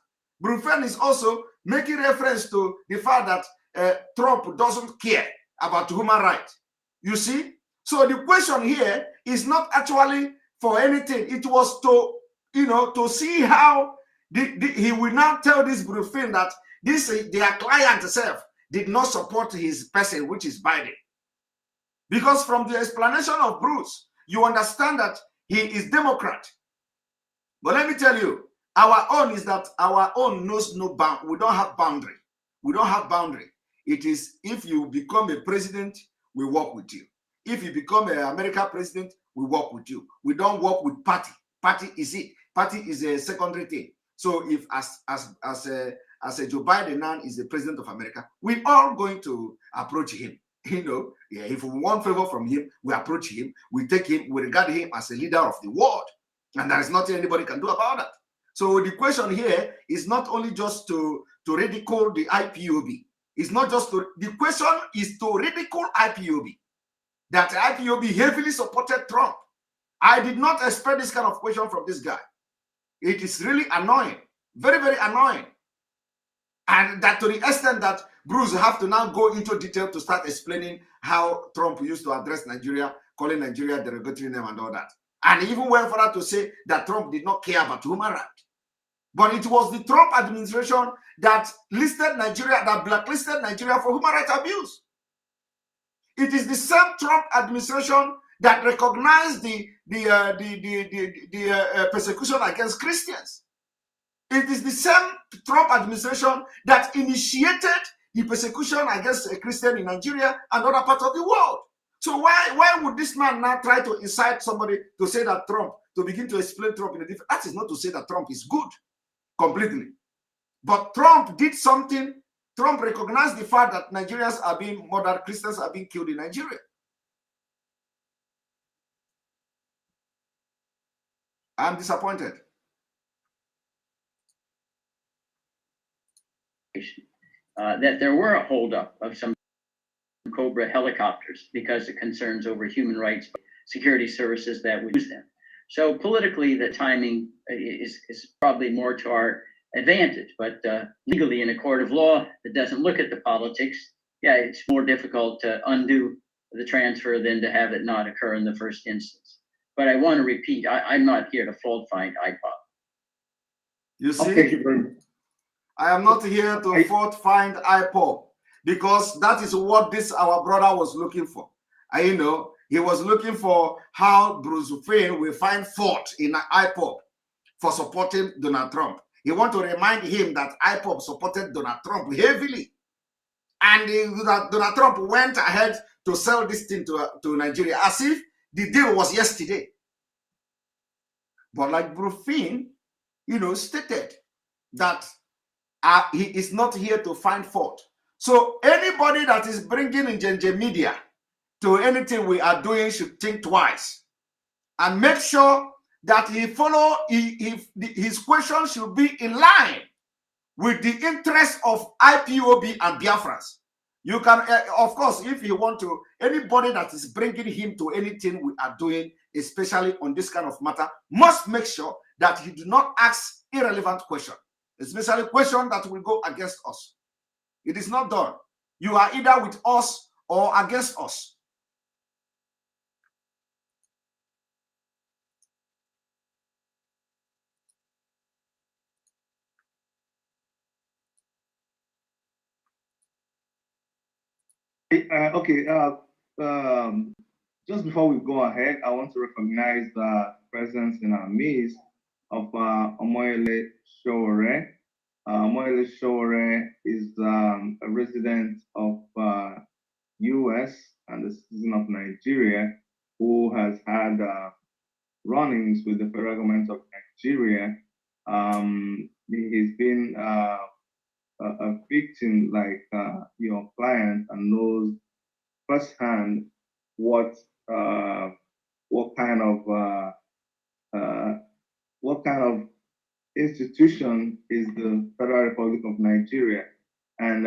Bruce Fein is also making reference to the fact that Trump doesn't care about human rights. You see? So the question here is not actually for anything. It was to see how he will now tell this Bruce Fein that their client itself, did not support his person, which is Biden. Because from the explanation of Bruce, you understand that he is Democrat. But let me tell you, our own is that our own knows no bound. We don't have boundary. We don't have boundary. It is if you become a president, we work with you. If you become an American president, we work with you. We don't work with party. Party is it. Party is a secondary thing. So if as a Joe Biden now is the president of America, we are going to approach him. You know, yeah, if we want favor from him, we approach him, we take him, we regard him as a leader of the world. And there is nothing anybody can do about that. So the question here is not only just to ridicule the IPOB. It's not just to, the question is to ridicule IPOB. That IPOB heavily supported Trump. I did not expect this kind of question from this guy. It is really annoying. Very, very annoying. And that to the extent that Bruce have to now go into detail to start explaining how Trump used to address Nigeria, calling Nigeria derogatory name and all that. And even went further to say that Trump did not care about human rights. But it was the Trump administration that listed Nigeria, that blacklisted Nigeria for human rights abuse. It is the same Trump administration that recognized the persecution against Christians. It is the same Trump administration that initiated the persecution against a Christian in Nigeria and other parts of the world. So why would this man now try to incite somebody to say that Trump, to begin to explain Trump in a different, that is not to say that Trump is good completely. But Trump did something. Trump recognized the fact that Nigerians are being murdered, Christians are being killed in Nigeria. I'm disappointed. That there were a holdup of some Cobra helicopters because of concerns over human rights by security services that would use them. So politically, the timing is probably more to our advantage, but legally in a court of law that doesn't look at the politics, yeah, it's more difficult to undo the transfer than to have it not occur in the first instance. But I want to repeat, I'm not here to fault find IPOB. You see? Thank you very much. I am not here to fault find IPOB, because that is what this our brother was looking for. You know, he was looking for how Bruce Fein will find fault in IPOB for supporting Donald Trump. He want to remind him that IPOB supported Donald Trump heavily, and Donald Trump went ahead to sell this thing to Nigeria as if the deal was yesterday. But like Bruce Fein, you know, stated that he is not here to find fault. So anybody that is bringing in JJ Media to anything we are doing should think twice and make sure that he follow, his question should be in line with the interest of IPOB and Biafrans. You can, of course, if you want to, anybody that is bringing him to anything we are doing, especially on this kind of matter, must make sure that he do not ask irrelevant questions, especially questions that will go against us. It is not done. You are either with us or against us. Just before we go ahead, I want to recognize the presence in our midst of Omoyele Sowore. Omoyele Sowore is a resident of US and a citizen of Nigeria who has had run-ins with the federal government of Nigeria. He's been a victim like your client and knows firsthand what kind of institution is the Federal Republic of Nigeria, and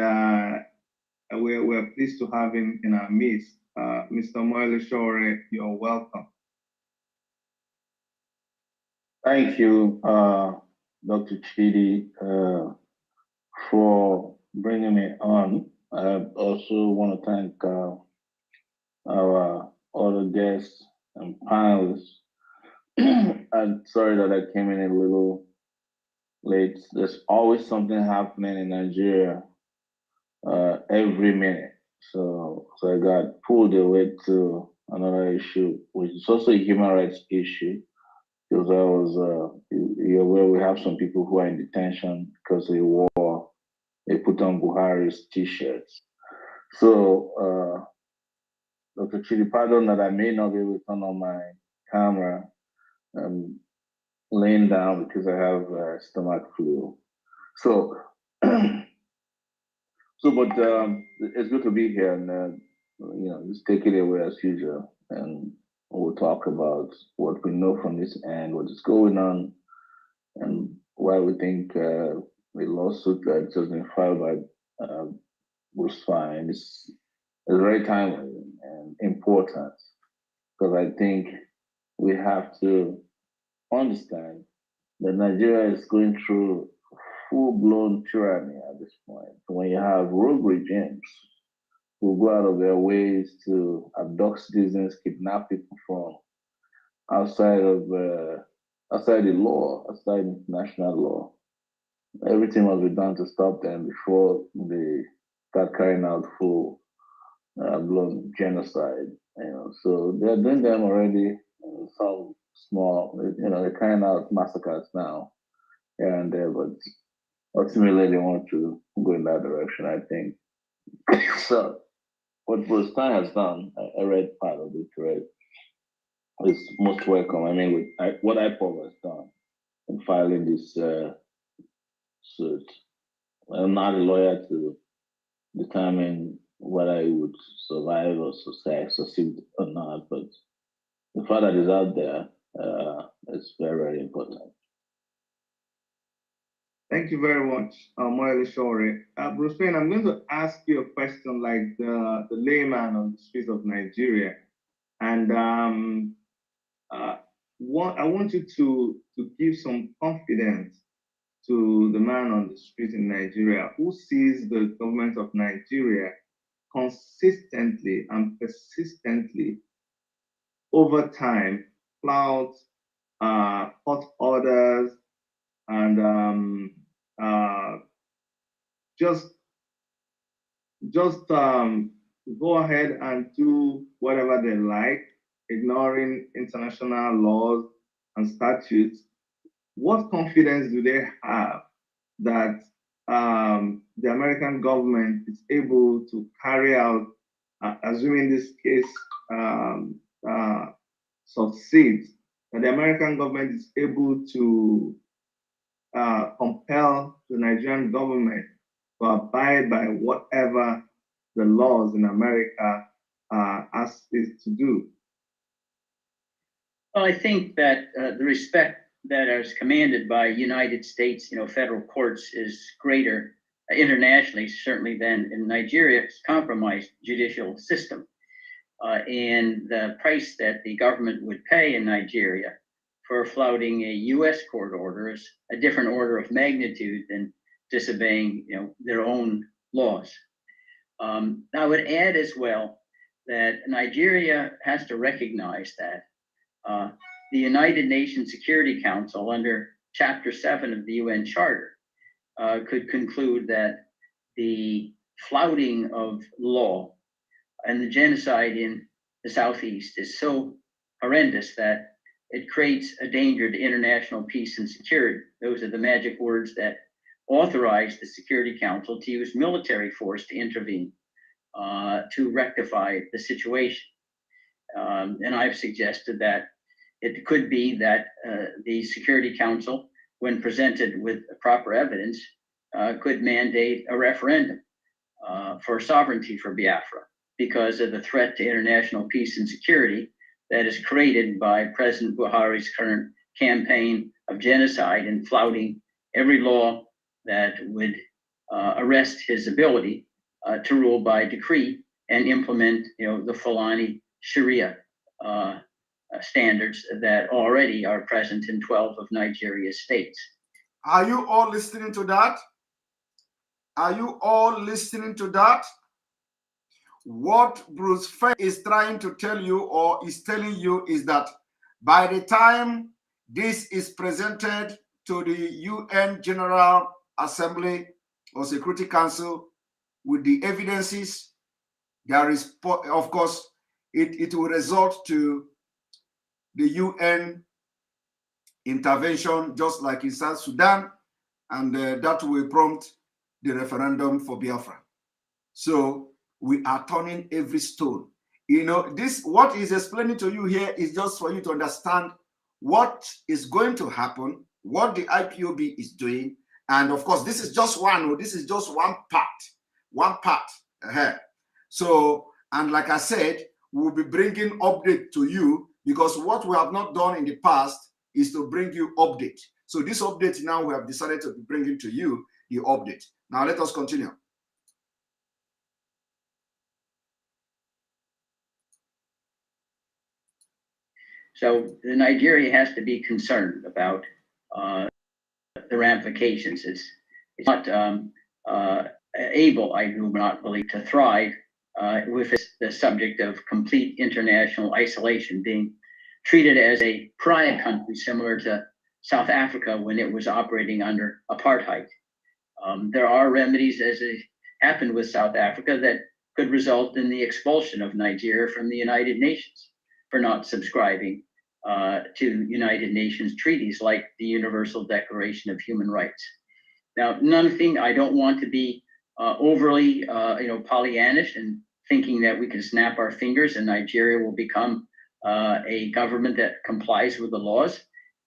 we're pleased to have him in our midst. Mr. Omoyele Sowore, you're welcome. Thank you, Dr. Chidi, for bringing me on. I also want to thank our other guests and panelists. I'm sorry that I came in a little late. There's always something happening in Nigeria every minute. So I got pulled away to another issue, which is also a human rights issue, because I was, you're aware we have some people who are in detention because they put on Buhari's t-shirts. So, Dr. Chidi, pardon that I may not be able to turn on my camera. I'm laying down because I have stomach flu. So, but it's good to be here, and just take it away as usual, and we'll talk about what we know from this end, what is going on, and why we think the lawsuit that has been filed by Bruce Fein is very timely and important, because I think we have to understand that Nigeria is going through full-blown tyranny at this point. When you have rogue regimes who go out of their ways to abduct citizens, kidnap people from outside the law, outside international law, everything must be done to stop them before they start carrying out full-blown genocide. So they're doing them already. Some small, they're carrying out massacres now here and there, but ultimately they want to go in that direction, I think. So what Bruce Stein has done, I read part of it, right? Is most welcome. I mean, what IPOB has done in filing this suit. I'm not a lawyer to determine whether it would survive or succeed or not, but the fact that it's out there is very, very important. Thank you very much, Moelle Shore. Bruce Fein, I'm going to ask you a question like the layman on the streets of Nigeria. And I want you to give some confidence to the man on the street in Nigeria who sees the government of Nigeria consistently and persistently over time flout court orders and just go ahead and do whatever they like, ignoring international laws and statutes. What confidence do they have that the American government is able to carry out, assuming this case succeeds, that the American government is able to compel the Nigerian government to abide by whatever the laws in America ask it to do? Well, I think that the respect that is commanded by United States, federal courts is greater internationally, certainly than in Nigeria's compromised judicial system. And the price that the government would pay in Nigeria for flouting a U.S. court order is a different order of magnitude than disobeying, their own laws. I would add as well that Nigeria has to recognize that the United Nations Security Council, under Chapter 7 of the UN Charter, could conclude that the flouting of law and the genocide in the Southeast is so horrendous that it creates a danger to international peace and security. Those are the magic words that authorize the Security Council to use military force to intervene to rectify the situation. And I've suggested that it could be that the Security Council, when presented with proper evidence, could mandate a referendum for sovereignty for Biafra because of the threat to international peace and security that is created by President Buhari's current campaign of genocide and flouting every law that would arrest his ability to rule by decree and implement, the Fulani Sharia standards that already are present in 12 of Nigeria's states. Are you all listening to that? Are you all listening to that? What Bruce Fein is trying to tell you or is telling you is that by the time this is presented to the UN General Assembly or Security Council, with the evidences, there is, of course, it will result to the UN intervention, just like in South Sudan, and that will prompt the referendum for Biafra. So we are turning every stone. You know, this, what is explaining to you here is just for you to understand what is going to happen, what the IPOB is doing. And of course, this is just one part. So, and like I said, we'll be bringing update to you, because what we have not done in the past is to bring you update. So this update now we have decided to be bringing to you the update. Now let us continue. So Nigeria has to be concerned about the ramifications. It's not able, I do not believe, to thrive with the subject of complete international isolation, being treated as a pariah country similar to South Africa when it was operating under apartheid. There are remedies, as it happened with South Africa, that could result in the expulsion of Nigeria from the United Nations for not subscribing to United Nations treaties like the Universal Declaration of Human Rights. Now, I don't want to be overly, Pollyannish and thinking that we can snap our fingers and Nigeria will become a government that complies with the laws.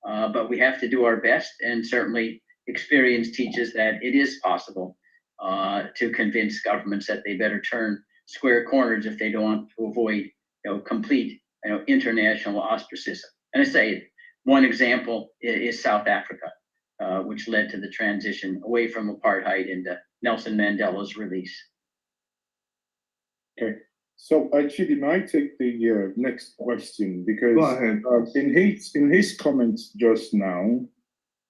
But we have to do our best, and certainly experience teaches that it is possible to convince governments that they better turn square corners if they don't want to avoid complete international ostracism. And I say one example is South Africa, which led to the transition away from apartheid into Nelson Mandela's release. Okay. So actually, I take the next question, because in his comments just now,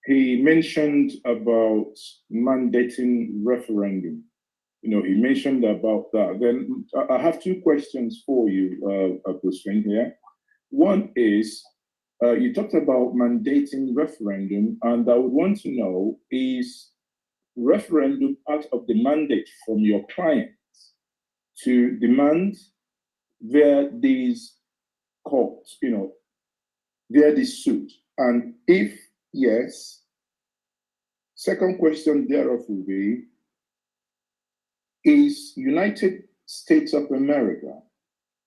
he mentioned about mandating referendum. He mentioned about that. Then I have two questions for you, Fein here. One is, you talked about mandating referendum, and I would want to know, is referendum part of the mandate from your clients to demand via these courts, via this suit? And if yes, second question thereof will be, is United States of America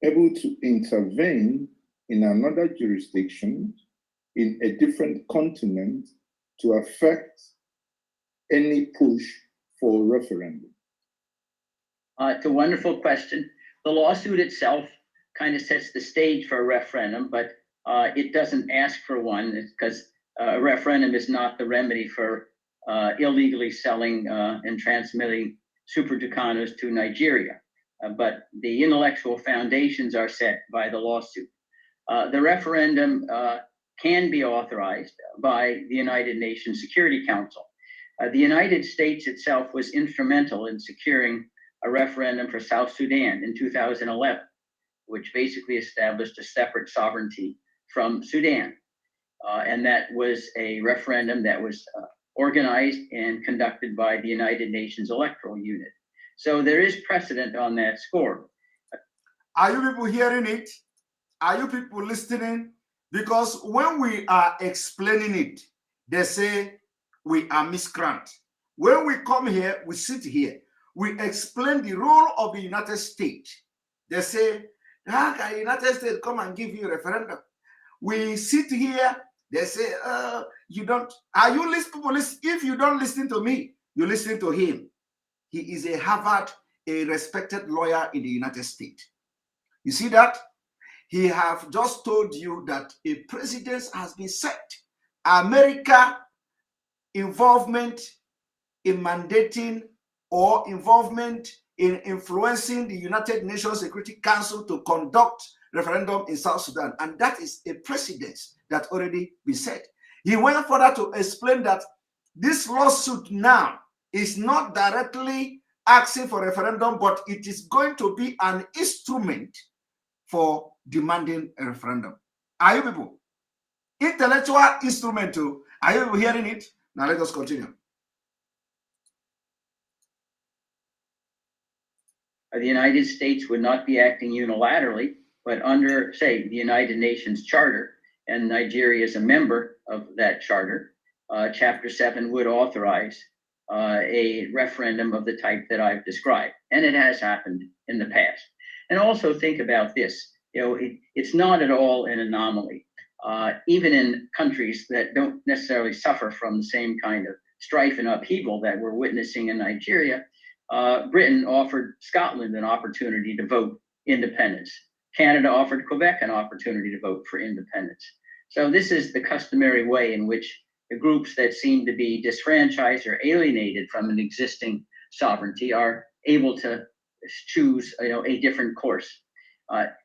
able to intervene in another jurisdiction in a different continent to affect any push for referendum? It's a wonderful question. The lawsuit itself kind of sets the stage for a referendum, but it doesn't ask for one, because a referendum is not the remedy for illegally selling and transmitting super tucanos to Nigeria. But the intellectual foundations are set by the lawsuit. The referendum can be authorized by the United Nations Security Council. The United States itself was instrumental in securing a referendum for South Sudan in 2011, which basically established a separate sovereignty from Sudan. And that was a referendum that was organized and conducted by the United Nations Electoral Unit. So there is precedent on that score. Are you people hearing it? Are you people listening? Because when we are explaining it, they say we are miscreant. When we come here, we sit here, we explain the role of the United States. They say, how can the United States come and give you a referendum? We sit here, they say, you don't, are you listening? If you don't listen to me, you listen to him. He is a Harvard, a respected lawyer in the United States. You see that? He have just told you that a precedent has been set. America involvement in mandating or involvement in influencing the United Nations Security Council to conduct referendum in South Sudan. And that is a precedent that already been set. He went further to explain that this lawsuit now is not directly asking for referendum, but it is going to be an instrument for demanding a referendum. Are you people? Intellectual instrument too. Are you hearing it? Now let us continue. The United States would not be acting unilaterally, but under, say, the United Nations Charter, and Nigeria is a member of that charter, Chapter 7 would authorize a referendum of the type that I've described. And it has happened in the past. And also think about this, it's not at all an anomaly. Even in countries that don't necessarily suffer from the same kind of strife and upheaval that we're witnessing in Nigeria, Britain offered Scotland an opportunity to vote independence. Canada offered Quebec an opportunity to vote for independence. So this is the customary way in which the groups that seem to be disfranchised or alienated from an existing sovereignty are able to choose a different course.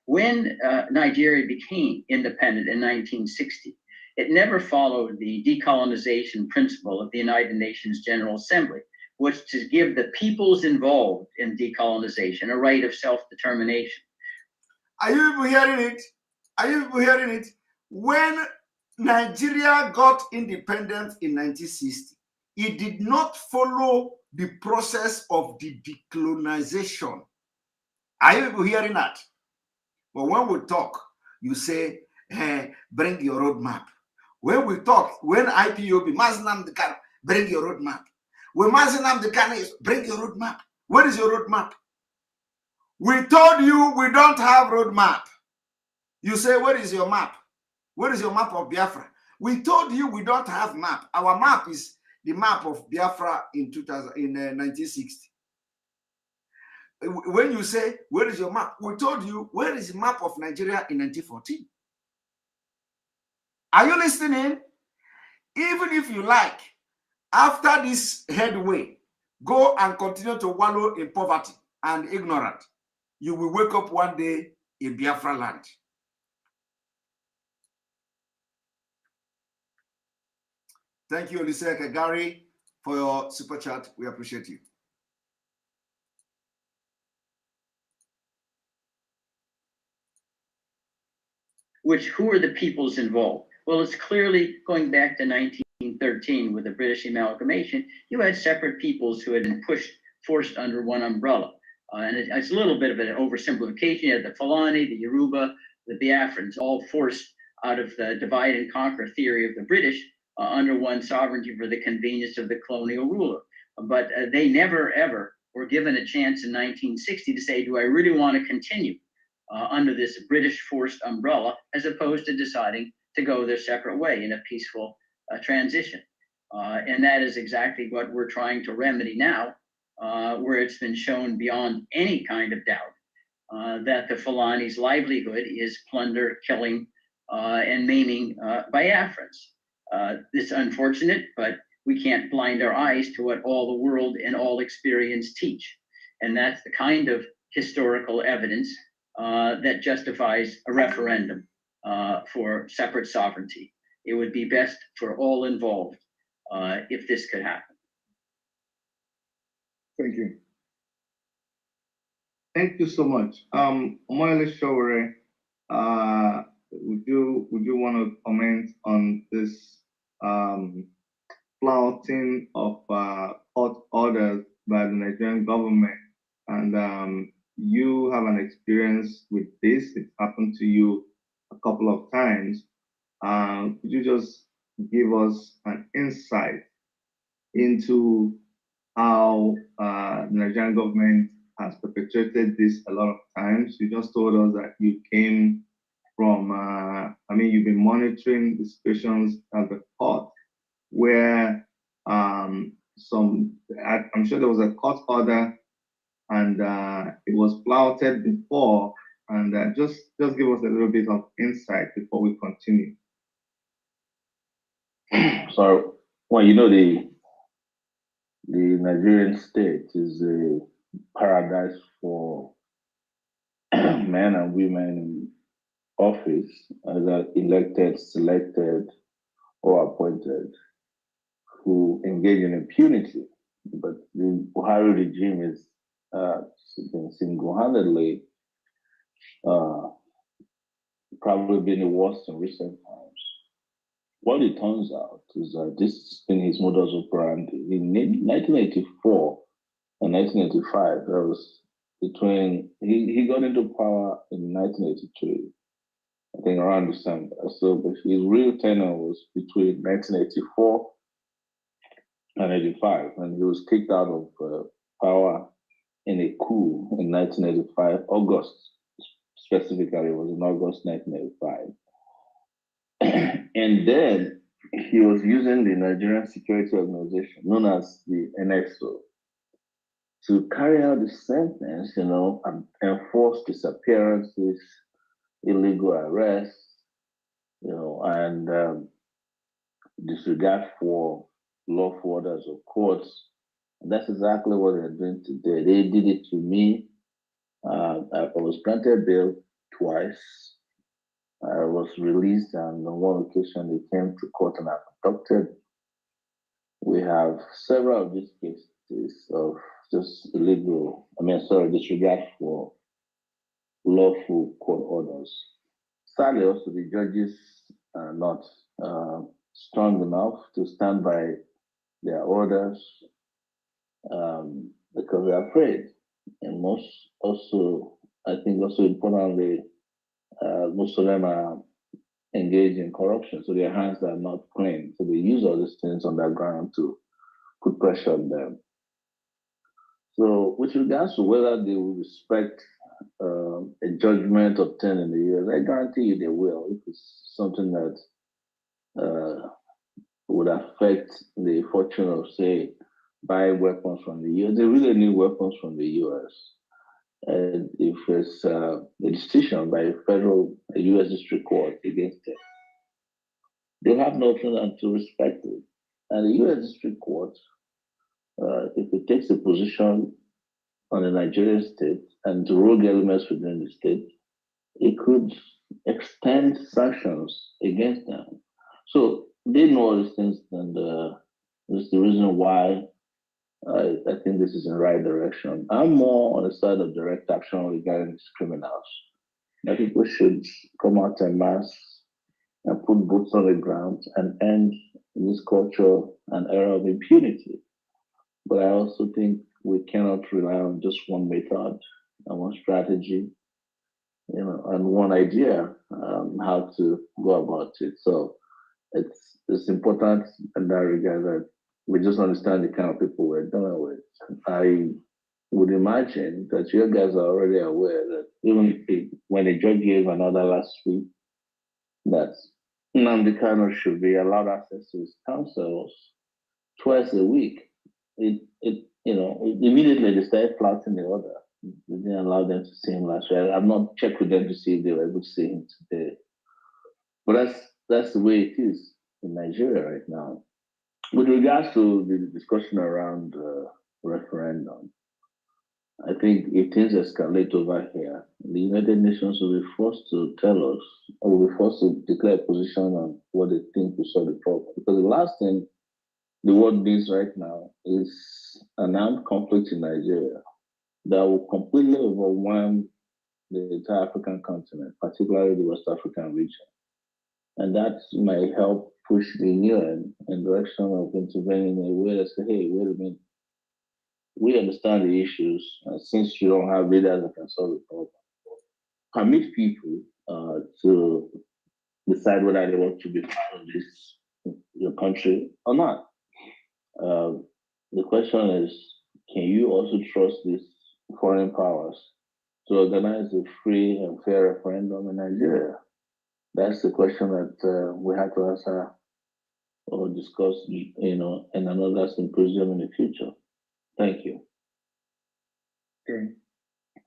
When Nigeria became independent in 1960, it never followed the decolonization principle of the United Nations General Assembly, which to give the peoples involved in decolonization a right of self-determination. Are you even hearing it? Are you even hearing it? When Nigeria got independence in 1960, it did not follow the process of the decolonization. Are you even hearing that? But when we talk, you say, hey, bring your roadmap. When we talk, when IPOB, Mazinam the Kano, bring your roadmap. When Mazinam the Kano is, bring your roadmap. What is your roadmap? We told you we don't have roadmap. You say, what is your map? What is your map of Biafra? We told you we don't have map. Our map is the map of Biafra in 1960. When you say, where is your map? We told you, where is the map of Nigeria in 1914? Are you listening? Even if you like, after this headway, go and continue to wallow in poverty and ignorant, you will wake up one day in Biafra land. Thank you, Oliseka Gary, for your super chat. We appreciate you. Who are the peoples involved? Well, it's clearly going back to 1913 with the British amalgamation. You had separate peoples who had been forced under one umbrella. And it's a little bit of an oversimplification. You had the Fulani, the Yoruba, the Biafrans, all forced out of the divide and conquer theory of the British under one sovereignty for the convenience of the colonial ruler. But they never, ever were given a chance in 1960 to say, do I really want to continue under this British forced umbrella, as opposed to deciding to go their separate way in a peaceful transition. And that is exactly what we're trying to remedy now, where it's been shown beyond any kind of doubt that the Fulani's livelihood is plunder, killing, and maiming Biafrans. It's unfortunate, but we can't blind our eyes to what all the world and all experience teach. And that's the kind of historical evidence that justifies a referendum for separate sovereignty. It would be best for all involved if this could happen. Thank you. Thank you so much. Omoyele Sowore, would you want to comment on this flouting of court orders by the Nigerian government? And you have an experience with this. It happened to you a couple of times. Could you just give us an insight into how the Nigerian government has perpetrated this a lot of times? You just told us that you came from, you've been monitoring the situations at the court where I'm sure there was a court order and it was flouted before. And just give us a little bit of insight before we continue. So, well, the Nigerian state is a paradise for men and women in office, either elected, selected, or appointed, who engage in impunity. But the Buhari regime is been single-handedly probably been the worst in recent times. What it turns out is that this has been his modus operandi. In 1984 and 1985, there was between, he got into power in 1983, I think around December. So but his real tenure was between 1984 and 85, and he was kicked out of power in a coup in 1985, August specifically, it was in August 1985. And then he was using the Nigerian Security Organization, known as the NXO, to carry out the same things, you know, and enforce disappearances, illegal arrests, you know, and disregard for lawful orders of courts. And that's exactly what they're doing today. They did it to me. I was granted bail twice. I was released, and on one occasion they came to court and abducted. We have several of these cases of just disregard for lawful court orders. Sadly, also the judges are not strong enough to stand by their orders because they're afraid. And most also, I think also importantly, most of them are engaged in corruption, so their hands are not clean. So they use all these things on the ground to put pressure on them. So with regards to whether they will respect a judgment obtained in the US, I guarantee you they will. If it's something that would affect the fortune of, say, buying weapons from the US, they really need weapons from the US. And if it's a decision by a US district court against it, they'll have no option than to respect it. And the US district court, if it takes a position on the Nigerian state and to rogue elements within the state, it could extend sanctions against them. So they know all these things, and this is the reason why I think this is in the right direction. I'm more on the side of direct action regarding these criminals. I think we should come out en masse and put boots on the ground and end this culture and era of impunity. But I also think we cannot rely on just one method and one strategy, you know, and one idea how to go about it. So it's important in that regard that we just understand the kind of people we're dealing with. I would imagine that you guys are already aware that even when a judge gave an order last week that Nnamdi Kanu should be allowed access to his counsels twice a week, immediately they started flouting the order. They didn't allow them to see him last week. I've not checked with them to see if they were able to see him today. But that's the way it is in Nigeria right now. With regards to the discussion around referendum, I think if things escalate over here, the United Nations will be forced to tell us, or will be forced to declare a position on what they think will solve the problem. Because the last thing the world needs right now is an armed conflict in Nigeria that will completely overwhelm the entire African continent, particularly the West African region. And that might help push the UN in the direction of intervening in a way that say, hey, wait a minute, we understand the issues, and since you don't have leaders that can solve the problem, permit people to decide whether they want to be part of this your country or not. The question is, can you also trust these foreign powers to organize a free and fair referendum in Nigeria? That's the question that we have to answer or discuss, in another symposium in the future. Thank you. Okay.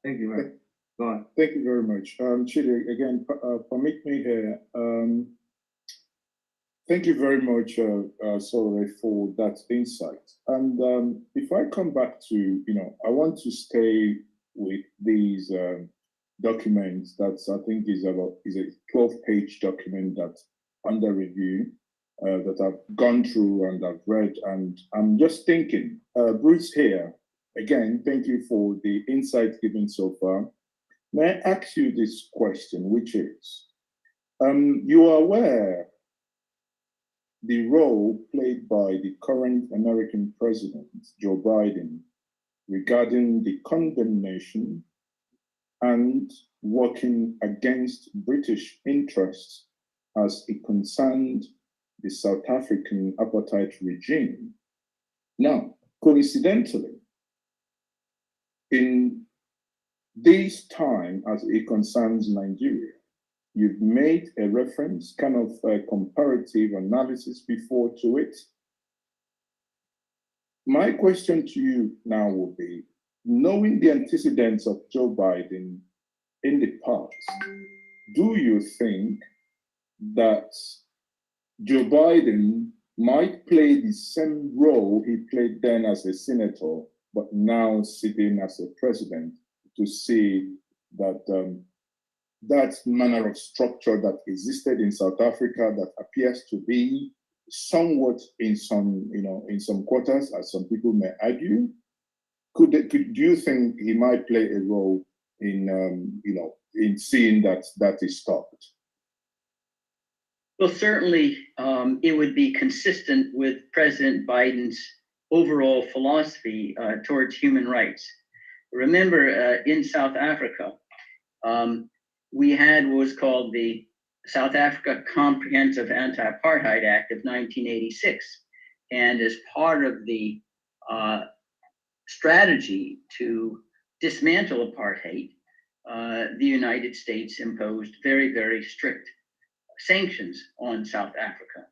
Thank you, man. Go on. Thank you very much. Chidi, again, permit me here. Thank you very much, Solre, for that insight. And if I come back to, I want to stay with these documents that I think is a 12-page document that's under review, that I've gone through and I've read, and I'm just thinking, Bruce here, again, thank you for the insight given so far. May I ask you this question, which is, you are aware the role played by the current American president, Joe Biden, regarding the condemnation and working against British interests as it concerned the South African apartheid regime. Now, coincidentally, in this time as it concerns Nigeria, you've made a reference, kind of a comparative analysis before to it. My question to you now will be, knowing the antecedents of Joe Biden in the past, do you think that Joe Biden might play the same role he played then as a senator, but now sitting as a president, to see that that manner of structure that existed in South Africa that appears to be somewhat in some, in some quarters, as some people may argue, do you think he might play a role in, in seeing that that is stopped? Well, certainly it would be consistent with President Biden's overall philosophy towards human rights. Remember, in South Africa, we had what was called the South Africa Comprehensive Anti-Apartheid Act of 1986. And as part of the strategy to dismantle apartheid, the United States imposed very, very strict sanctions on South Africa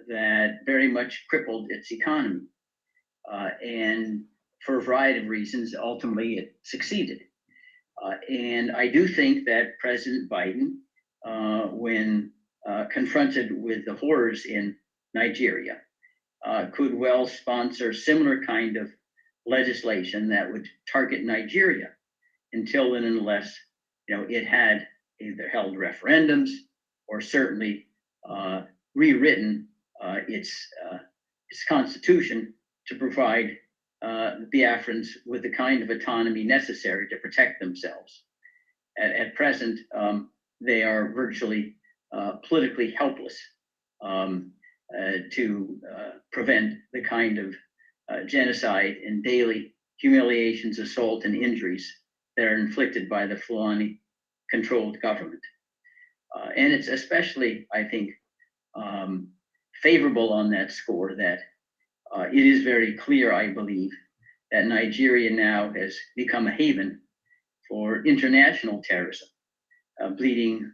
that very much crippled its economy. And for a variety of reasons, ultimately it succeeded. And I do think that President Biden, when confronted with the horrors in Nigeria, could well sponsor similar kind of legislation that would target Nigeria until and unless it had either held referendums or certainly rewritten its constitution to provide Biafrans with the kind of autonomy necessary to protect themselves. At present, they are virtually politically helpless to prevent the kind of genocide and daily humiliations, assault, and injuries that are inflicted by the Fulani-controlled government. And it's especially, I think, favorable on that score that it is very clear, I believe, that Nigeria now has become a haven for international terrorism, bleeding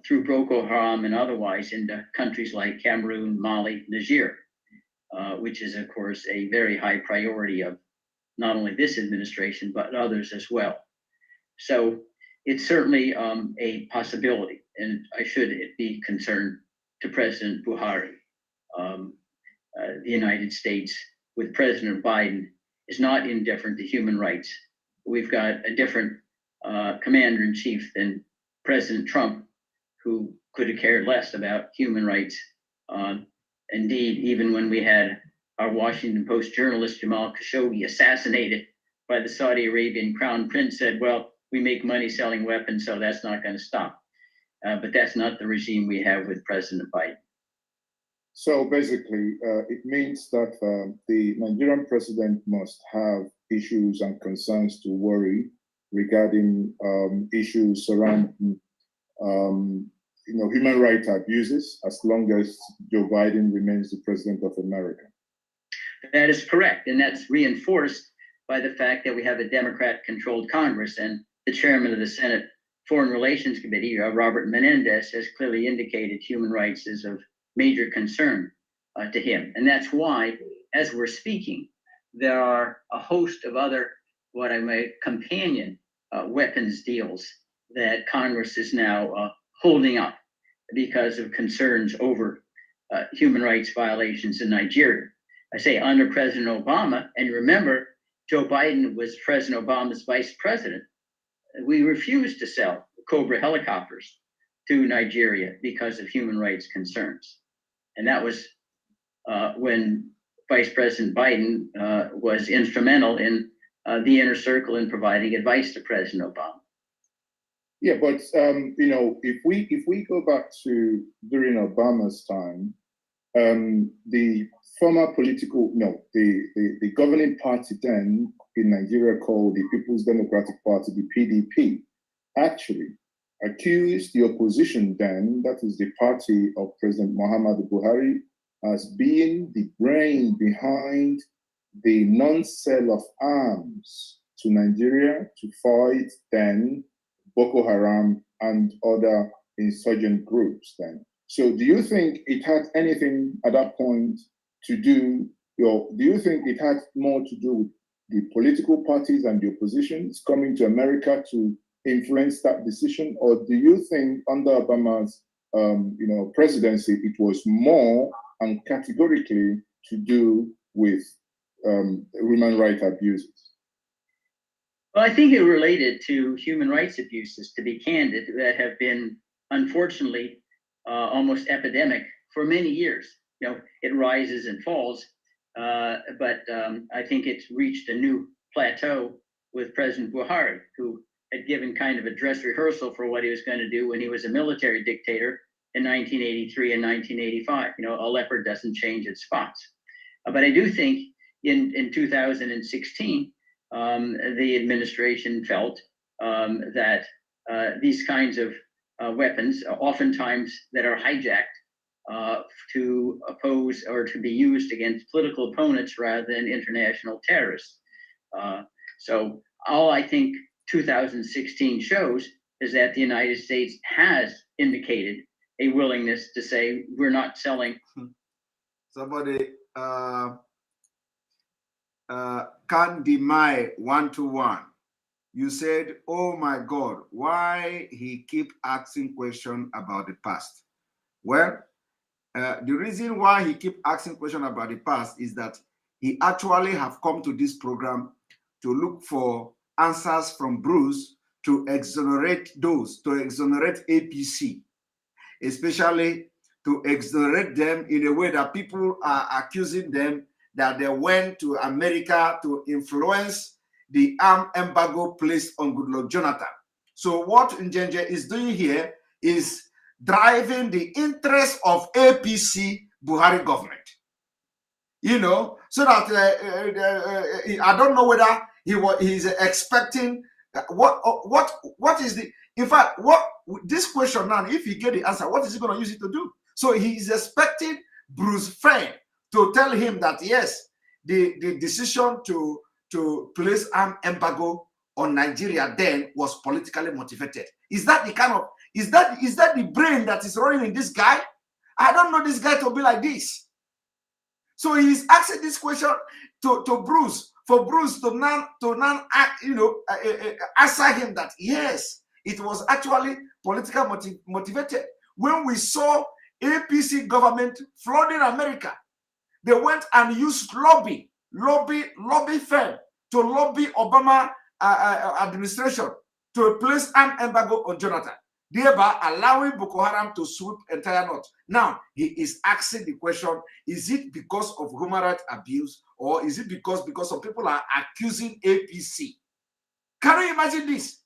through Boko Haram and otherwise into countries like Cameroon, Mali, Niger, which is, of course, a very high priority of not only this administration, but others as well. So it's certainly a possibility, and I should be concerned to President Buhari. The United States, with President Biden, is not indifferent to human rights. We've got a different commander-in-chief than President Trump, who could have cared less about human rights. Indeed, even when we had our Washington Post journalist Jamal Khashoggi assassinated by the Saudi Arabian crown prince, said, well, we make money selling weapons, so that's not going to stop. But that's not the regime we have with President Biden. So basically, it means that the Nigerian president must have issues and concerns to worry regarding issues surrounding, human rights abuses, as long as Joe Biden remains the president of America. That is correct, and that's reinforced by the fact that we have a Democrat-controlled Congress, and the chairman of the Senate Foreign Relations Committee, Robert Menendez, has clearly indicated human rights is of major concern to him. And that's why, as we're speaking, there are a host of other, what I might companion weapons deals that Congress is now holding up because of concerns over human rights violations in Nigeria. I say under President Obama, and remember, Joe Biden was President Obama's vice president. We refused to sell Cobra helicopters to Nigeria because of human rights concerns. And that was when Vice President Biden was instrumental in the inner circle in providing advice to President Obama. Yeah, but if we go back to during Obama's time, the former political, no, the governing party then in Nigeria called the People's Democratic Party, the PDP, actually accused the opposition then, that is the party of President Muhammadu Buhari, as being the brain behind the non-sale of arms to Nigeria to fight then Boko Haram and other insurgent groups then. So do you think it had anything at that point to do, do you think it had more to do with the political parties and the oppositions coming to America to influence that decision? Or do you think under Obama's presidency, it was more and categorically to do with human rights abuses? Well, I think it related to human rights abuses, to be candid, that have been, unfortunately, almost epidemic for many years. You know, it rises and falls, but I think it's reached a new plateau with President Buhari, who had given kind of a dress rehearsal for what he was going to do when he was a military dictator in 1983 and 1985. You know, a leopard doesn't change its spots. But I do think in 2016, the administration felt that these kinds of weapons, oftentimes that are hijacked to oppose or to be used against political opponents rather than international terrorists. So all I think 2016 shows is that the United States has indicated a willingness to say we're not selling. Somebody can deny 121. You said, oh my God, why he keep asking questions about the past? Well, the reason why he keep asking questions about the past is that he actually have come to this program to look for answers from Bruce to exonerate those, to exonerate APC, especially to exonerate them in a way that people are accusing them that they went to America to influence the arm embargo placed on Goodluck Jonathan. So what Njenje is doing here is driving the interest of APC Buhari government. You know, so that I don't know whether he's expecting what is the, in fact, what this question now, if he get the answer, what is he going to use it to do? So he's expecting Bruce Fein to tell him that yes, the decision to place arm embargo on Nigeria then was politically motivated. Is that the kind of, is that the brain that is running in this guy? I don't know this guy to be like this. So he's asking this question to Bruce, for Bruce to now act, answer him that yes, it was actually politically motivated. When we saw APC government flooding America, they went and used lobby firm to lobby Obama administration to place an embargo on Jonathan, thereby allowing Boko Haram to sweep entire north. Now he is asking the question: is it because of human rights abuse, or is it because some people are accusing APC? Can you imagine this?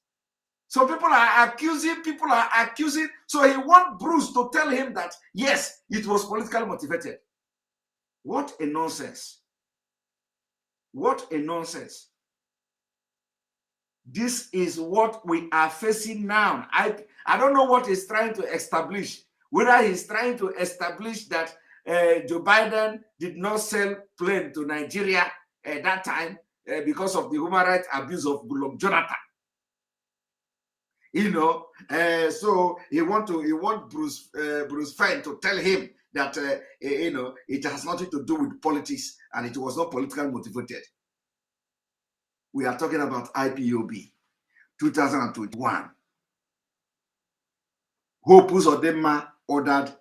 So people are accusing. So he wants Bruce to tell him that yes, it was politically motivated. What a nonsense. What a nonsense. This is what we are facing now. I don't know what he's trying to establish. Whether he's trying to establish that Joe Biden did not sell plane to Nigeria at that time because of the human rights abuse of Goodluck Jonathan. So he want Bruce Fein to tell him that it has nothing to do with politics and it was not politically motivated. We are talking about IPOB 2021. Hope Uzodinma ordered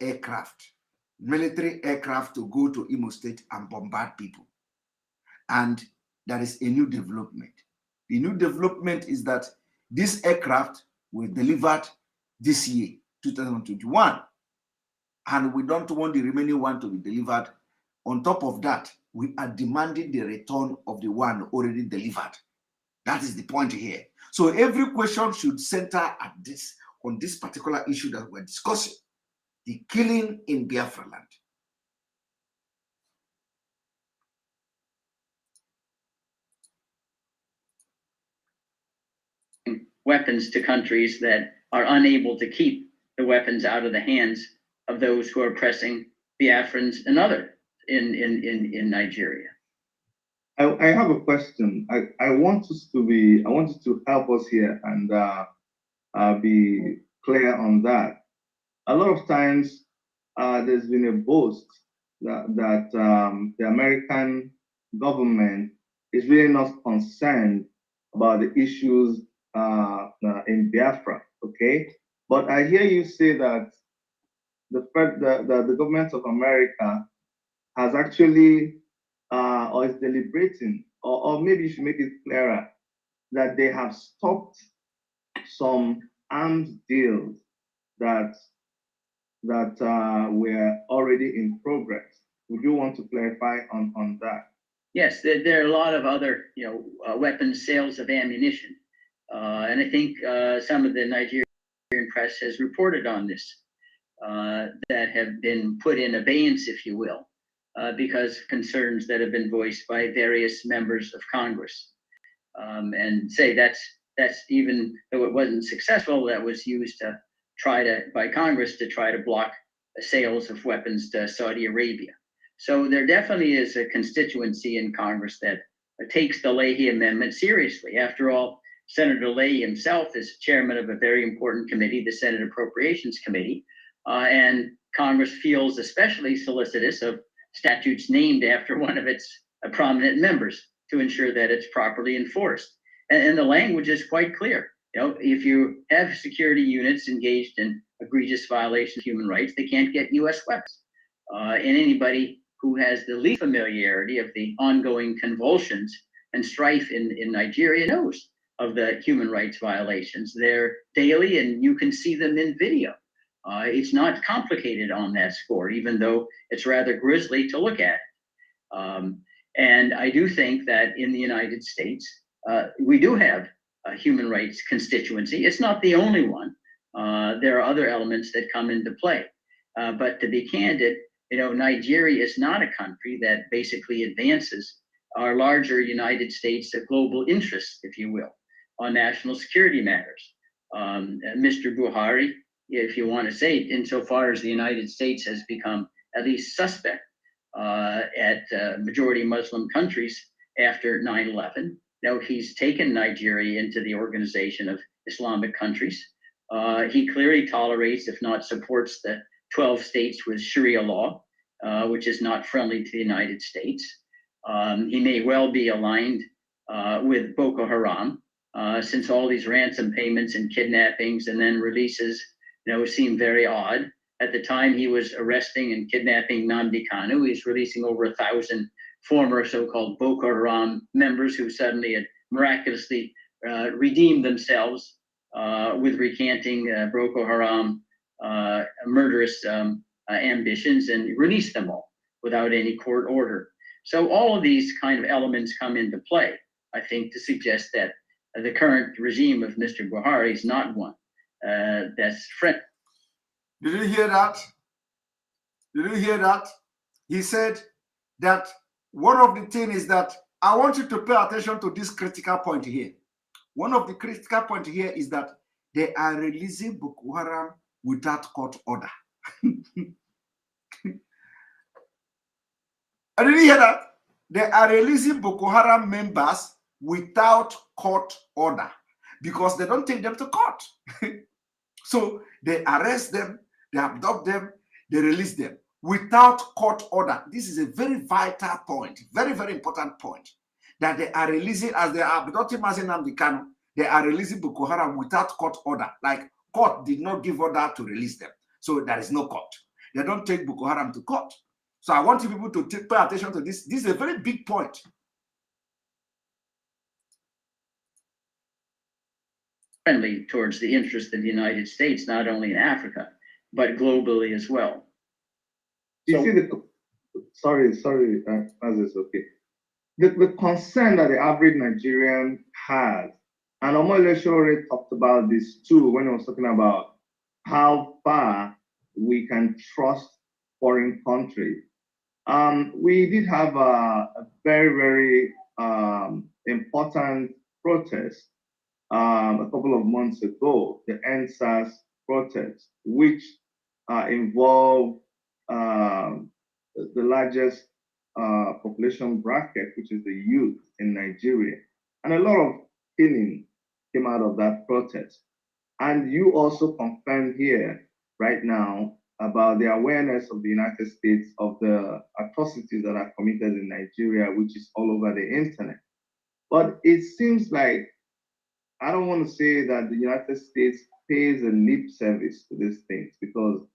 military aircraft to go to Imo State and bombard people. And there is a new development. The new development is that this aircraft were delivered this year, 2021. And we don't want the remaining one to be delivered. On top of that, we are demanding the return of the one already delivered. That is the point here. So every question should center on this particular issue that we're discussing, the killing in Biafra land. weapons to countries that are unable to keep the weapons out of the hands of those who are oppressing Biafrans and other in Nigeria. I have a question. I want you to help us here and be clear on that. A lot of times, there's been a boast that the American government is really not concerned about the issues in Biafra, okay? But I hear you say that the government of America has actually, or is deliberating, or maybe you should make it clearer, that they have stopped some arms deals that were already in progress. Would you want to clarify on that? Yes, there are a lot of other, weapons sales of ammunition, and I think some of the Nigerian press has reported on this, that have been put in abeyance, if you will, because concerns that have been voiced by various members of Congress, and say that's even though it wasn't successful, that was used by Congress to try to block the sales of weapons to Saudi Arabia. So there definitely is a constituency in Congress that takes the Leahy Amendment seriously. After all, Senator Leahy himself is chairman of a very important committee, the Senate Appropriations Committee, and Congress feels especially solicitous of statutes named after one of its prominent members to ensure that it's properly enforced. And the language is quite clear. If you have security units engaged in egregious violations of human rights, they can't get U.S. weapons. And anybody who has the least familiarity of the ongoing convulsions and strife in Nigeria knows of the human rights violations. They're daily, and you can see them in video. It's not complicated on that score, even though it's rather grisly to look at. And I do think that in the United States, we do have a human rights constituency. It's not the only one. There are other elements that come into play. But to be candid, Nigeria is not a country that basically advances our larger United States global interests, if you will, on national security matters. Mr. Buhari, if you want to say it, insofar as the United States has become at least suspect at majority Muslim countries after 9/11. He's taken Nigeria into the Organization of Islamic Countries. He clearly tolerates, if not supports, the 12 states with Sharia law, which is not friendly to the United States. He may well be aligned with Boko Haram, since all these ransom payments and kidnappings and then releases, seem very odd. At the time he was arresting and kidnapping Nnamdi Kanu, he's releasing over 1,000 former so-called Boko Haram members who suddenly had miraculously redeemed themselves with recanting Boko Haram murderous ambitions, and released them all without any court order. So all of these kind of elements come into play, I think, to suggest that the current regime of Mr. Buhari is not one that's friendly. Did you hear that? Did you hear that? He said that one of the things is that I want you to pay attention to this critical point here. One of the critical points here is that they are releasing Boko Haram without court order. I didn't hear that. They are releasing Boko Haram members without court order because they don't take them to court. So they arrest them, they abduct them, they release them without court order. This is a very vital point, very, very important point, that they are releasing, as they are abducting Nnamdi Kanu, they are releasing Boko Haram without court order. Like, court did not give order to release them. So there is no court. They don't take Boko Haram to court. So I want you people to pay attention to this. This is a very big point. Friendly towards the interest of the United States, not only in Africa, but globally as well. You see sorry, Moses, okay. The concern that the average Nigerian has, and Omolesho already talked about this too when he was talking about how far we can trust foreign countries. We did have a very, very important protest a couple of months ago, the NSAS protest, which involved the largest population bracket, which is the youth in Nigeria. And a lot of killing came out of that protest. And you also confirmed here right now about the awareness of the United States of the atrocities that are committed in Nigeria, which is all over the internet. But it seems like, I don't want to say that the United States pays a lip service to these things, because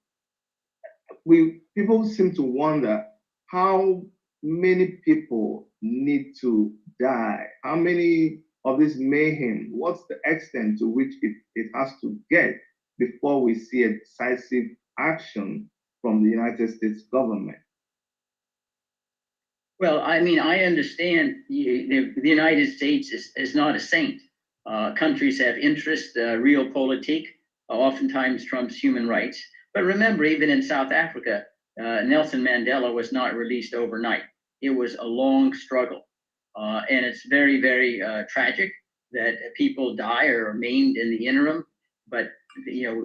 people seem to wonder how many people need to die, how many of this mayhem, what's the extent to which it has to get before we see a decisive action from the United States government. Well, I mean, I understand the United States is not a saint. Countries have interest, realpolitik, oftentimes trumps human rights. But remember, even in South Africa, Nelson Mandela was not released overnight. It was a long struggle. And it's very, very tragic that people die or are maimed in the interim. But,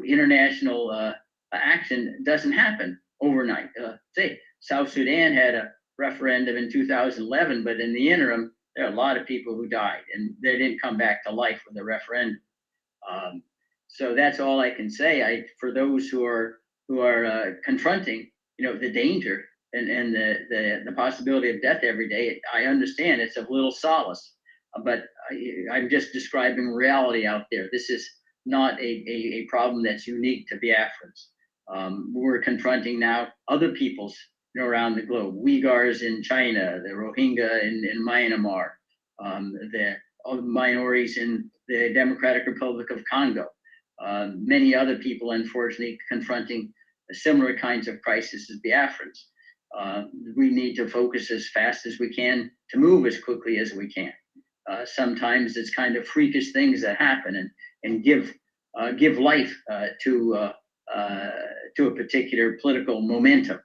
international action doesn't happen overnight. Say, South Sudan had a referendum in 2011, but in the interim, there are a lot of people who died, and they didn't come back to life with the referendum. So that's all I can say. For those who are confronting, the danger and the possibility of death every day, I understand it's of little solace. But I'm just describing reality out there. This is not a problem that's unique to Biafrans. We're confronting now other peoples around the globe, Uyghurs in China, the Rohingya in Myanmar, the minorities in the Democratic Republic of Congo, many other people, unfortunately, confronting similar kinds of crises as Biafrans. We need to focus as fast as we can to move as quickly as we can. Sometimes it's kind of freakish things that happen and give life to a particular political momentum.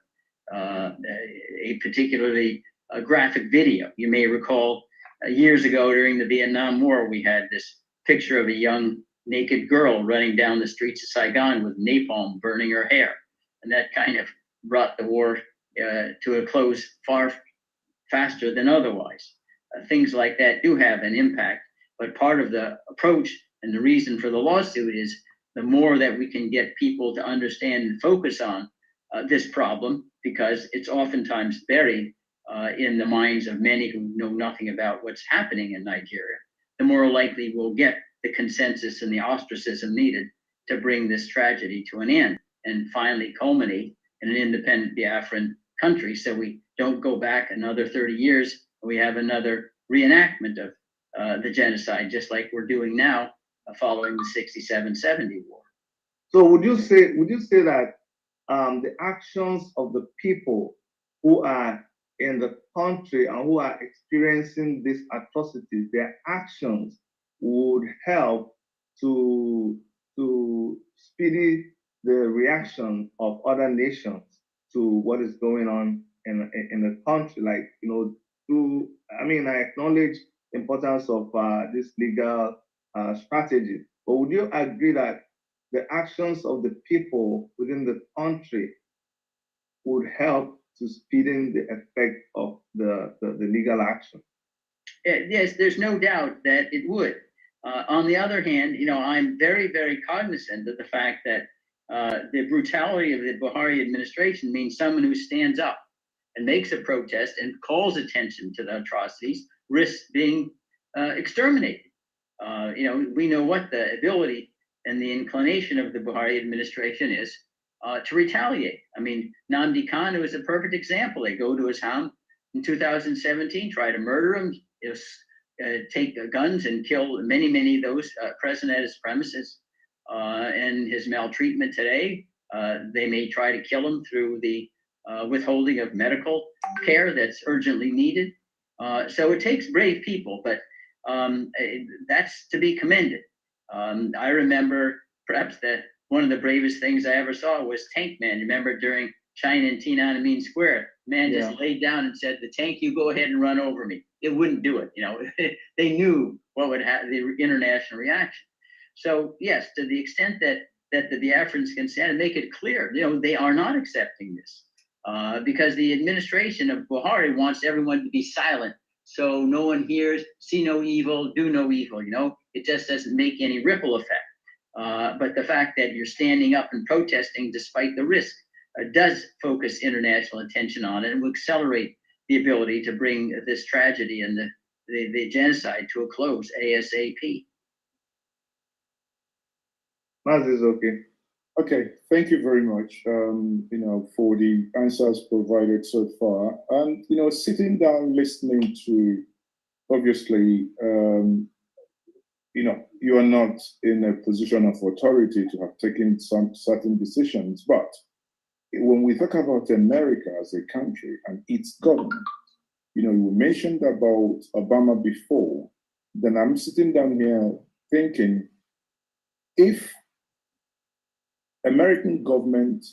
A particularly graphic video. You may recall years ago during the Vietnam War, we had this picture of a young naked girl running down the streets of Saigon with napalm burning her hair. And that kind of brought the war to a close far faster than otherwise. Things like that do have an impact, but part of the approach and the reason for the lawsuit is the more that we can get people to understand and focus on this problem, because it's oftentimes buried in the minds of many who know nothing about what's happening in Nigeria, the more likely we'll get the consensus and the ostracism needed to bring this tragedy to an end and finally culminate in an independent Biafran country, so we don't go back another 30 years and we have another reenactment of the genocide, just like we're doing now following the 67-70 war. So would you say that the actions of the people who are in the country and who are experiencing these atrocities, their actions would help to speedy the reaction of other nations to what is going on in the country? Like, I acknowledge the importance of this legal strategy, but would you agree that the actions of the people within the country would help to speeding the effect of the legal action? Yes, there's no doubt that it would. On the other hand, I'm very, very cognizant of the fact that the brutality of the Buhari administration means someone who stands up and makes a protest and calls attention to the atrocities risks being exterminated. We know what the ability and the inclination of the Buhari administration is to retaliate. I mean, Nnamdi Kanu is a perfect example. They go to his home in 2017, try to murder him, take guns and kill many, many of those present at his premises. And his maltreatment today, they may try to kill him through the withholding of medical care that's urgently needed. So it takes brave people, but that's to be commended. I remember perhaps one of the bravest things I ever saw was Tank Man. Remember during China and Tiananmen Square, Man just laid down and said, "The tank, you go ahead and run over me." It wouldn't do it. They knew what would have the international reaction. So yes, to the extent that the Biafrans can stand and make it clear, they are not accepting this because the administration of Buhari wants everyone to be silent, so no one hears, see no evil, do no evil. It just doesn't make any ripple effect. But the fact that you're standing up and protesting despite the risk does focus international attention on it and will accelerate the ability to bring this tragedy and the genocide to a close ASAP. Is okay. Okay, thank you very much, for the answers provided so far. And, sitting down, listening to, obviously, you are not in a position of authority to have taken some certain decisions, but when we talk about America as a country and its government, you mentioned about Obama before, then I'm sitting down here thinking, if American government,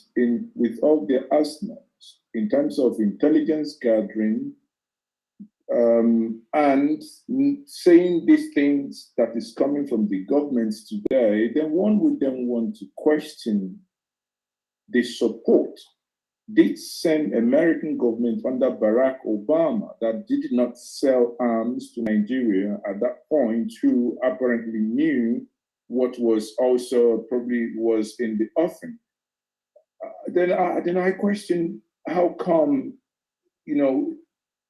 with all their arsenals in terms of intelligence gathering and saying these things that is coming from the governments today, then one would then want to question the support this same American government under Barack Obama that did not sell arms to Nigeria at that point, who apparently knew what was also probably was in the offing. Then I question how come,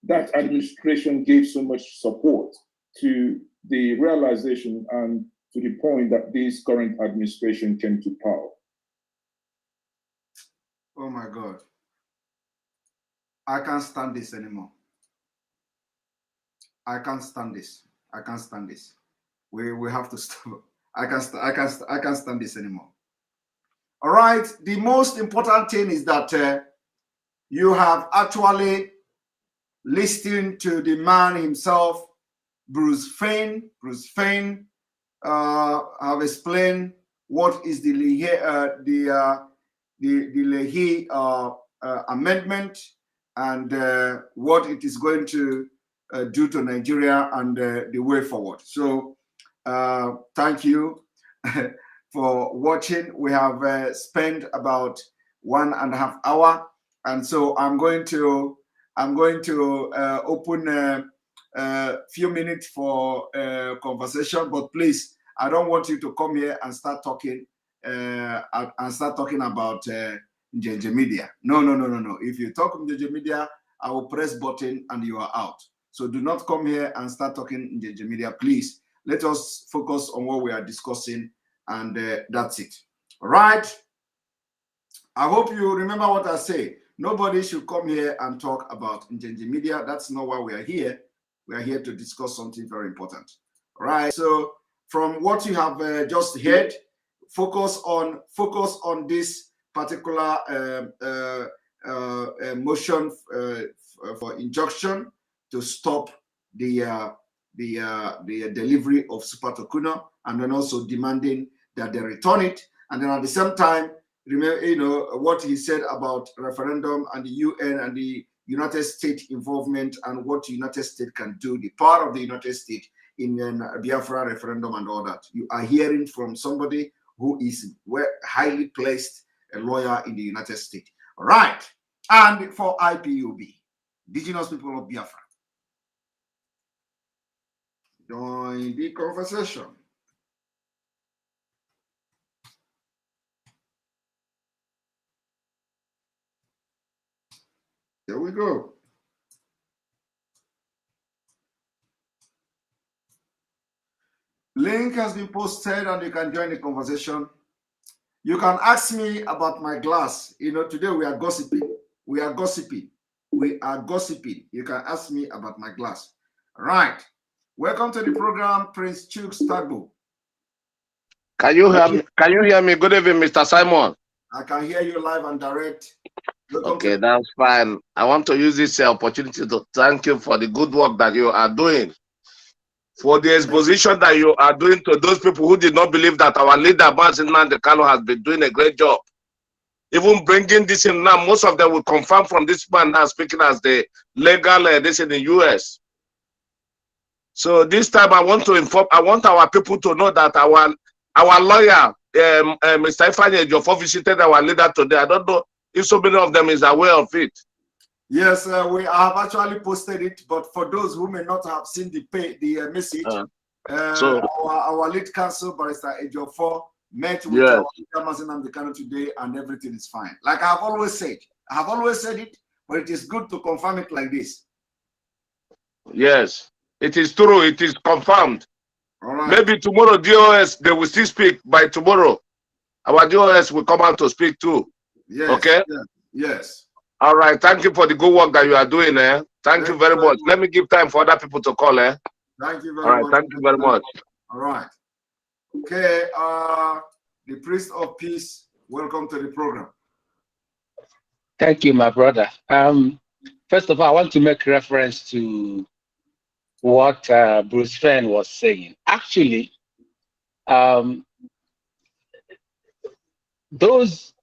that administration gave so much support to the realization and to the point that this current administration came to power. Oh my God. I can't stand this anymore. I can't stand this. I can't stand this. We have to stop. I can't stand this anymore. All right. The most important thing is that you have actually listened to the man himself, Bruce Fein. Bruce Fein have explained what is the Leahy amendment and what it is going to do to Nigeria and the way forward. So thank you for watching. We have spent about 1.5 hours, and so I'm going to open a few minutes for conversation. But please, I don't want you to come here and start talking about Njeje Media. No. If you talk Njeje Media, I will press button and you are out. So do not come here and start talking Njeje Media, please. Let us focus on what we are discussing, and that's it. All right. I hope you remember what I say. Nobody should come here and talk about Njeje Media. That's not why we are here. We are here to discuss something very important. All right. So from what you have just heard, focus on this particular motion for injunction to stop the delivery of Super Tucano, and then also demanding that they return it. And then at the same time, remember, what he said about referendum and the UN and the United States involvement and what the United States can do, the power of the United States in a Biafra referendum and all that. You are hearing from somebody who is highly placed, a lawyer in the United States. All right. And for IPOB, indigenous people of Biafra, join the conversation. Here we go. Link has been posted and you can join the conversation. You can ask me about my glass. Today we are gossiping. We are gossiping. You can ask me about my glass. All right. Welcome to the program, Prince Chooks Tagbo. Can you hear me? Good evening, Mr. Simon. I can hear you live and direct. Okay, that's fine. I want to use this opportunity to thank you for the good work that you are doing, for the exposition that you are doing to those people who did not believe that our leader, Nnamdi Kanu, has been doing a great job. even bringing this in now, most of them will confirm from this man now speaking as the legal this in the US. So this time I want to inform, I want our people to know that our lawyer, Mr. Ifeanyi Ejiofor, visited our leader today. I don't know if so many of them is aware of it. Yes, we have actually posted it, but for those who may not have seen the message, so our lead counsel, Barrister Ejiofor, met with our Amazon and the Kano today, and everything is fine. Like I have always said it, but it is good to confirm it like this. Yes, it is true. It is confirmed. All right. Maybe tomorrow, DOS, they will still speak. By tomorrow, our DOS will come out to speak too. Yes. Okay. Yes. All right. Thank you for the good work that you are doing. Thank you very much. Let me give time for other people to call. Thank you very much. All right. Thank you very much. All right. Okay. The priest of peace, welcome to the program. Thank you, my brother. First of all, I want to make reference to what Bruce Fein was saying. Actually, those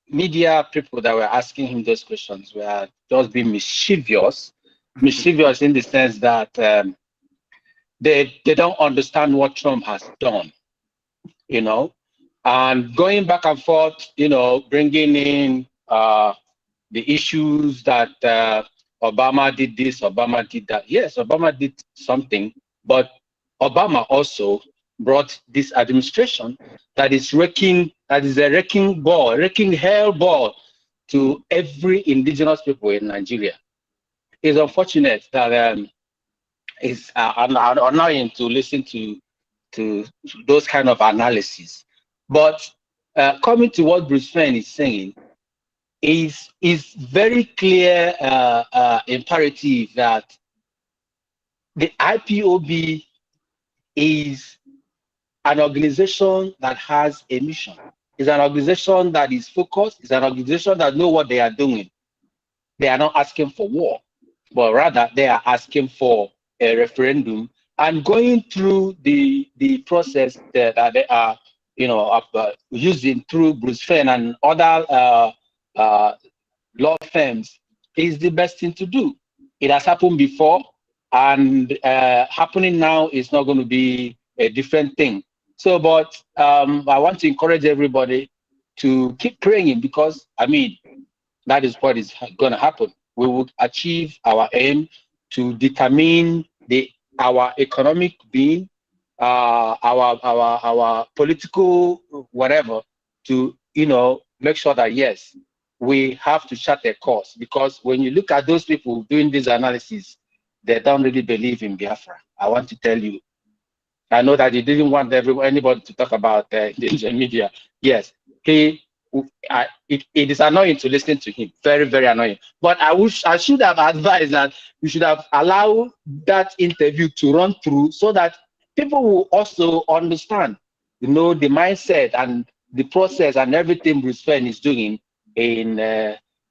media people that were asking him those questions were just being mischievous in the sense that they don't understand what Trump has done, you know, and going back and forth, you know, bringing in the issues that Obama did this, Obama did that. Yes, Obama did something, but Obama also brought this administration that is a wrecking hell ball to every indigenous people in Nigeria. It's unfortunate that it's annoying to listen to those kind of analysis. But coming to what Bruce Fein is saying, is very clear imperative that the IPOB is an organization that has a mission. It's an organization that is focused. It's an organization that knows what they are doing. They are not asking for war, but rather they are asking for a referendum and going through the process that they are, you know, using through Bruce Fein and other law firms is the best thing to do. It has happened before, and happening now is not going to be a different thing. So, but I want to encourage everybody to keep praying, because I mean, that is what is going to happen. We will achieve our aim to determine our economic being, our political whatever, to, you know, make sure that yes, we have to chart a course. Because when you look at those people doing this analysis, they don't really believe in Biafra. I want to tell you. I know that he didn't want anybody to talk about the media. Yes, it is annoying to listen to him. Very, very annoying. But I should have advised that you should have allowed that interview to run through so that people will also understand, you know, the mindset and the process and everything Bruce Fein is doing in,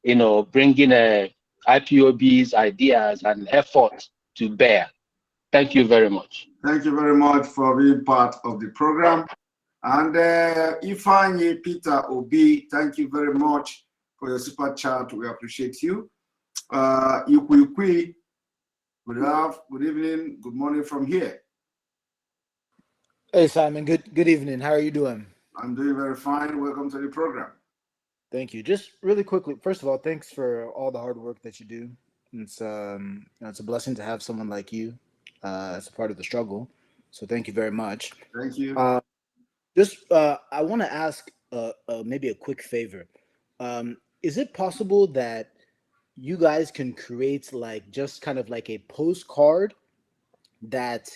you know, bringing IPOB's ideas and efforts to bear. Thank you very much. Thank you very much for being part of the program. And Ifeanyi Peter Obi, thank you very much for your super chat. We appreciate you. Ikwi, good evening, good morning from here. Hey Simon, good evening. How are you doing? I'm doing very fine. Welcome to the program. Thank you. Just really quickly, first of all, thanks for all the hard work that you do. It's it's a blessing to have someone like you as a part of the struggle. So thank you very much. Thank you. I want to ask maybe a quick favor. Is it possible that you guys can create like just kind of like a postcard that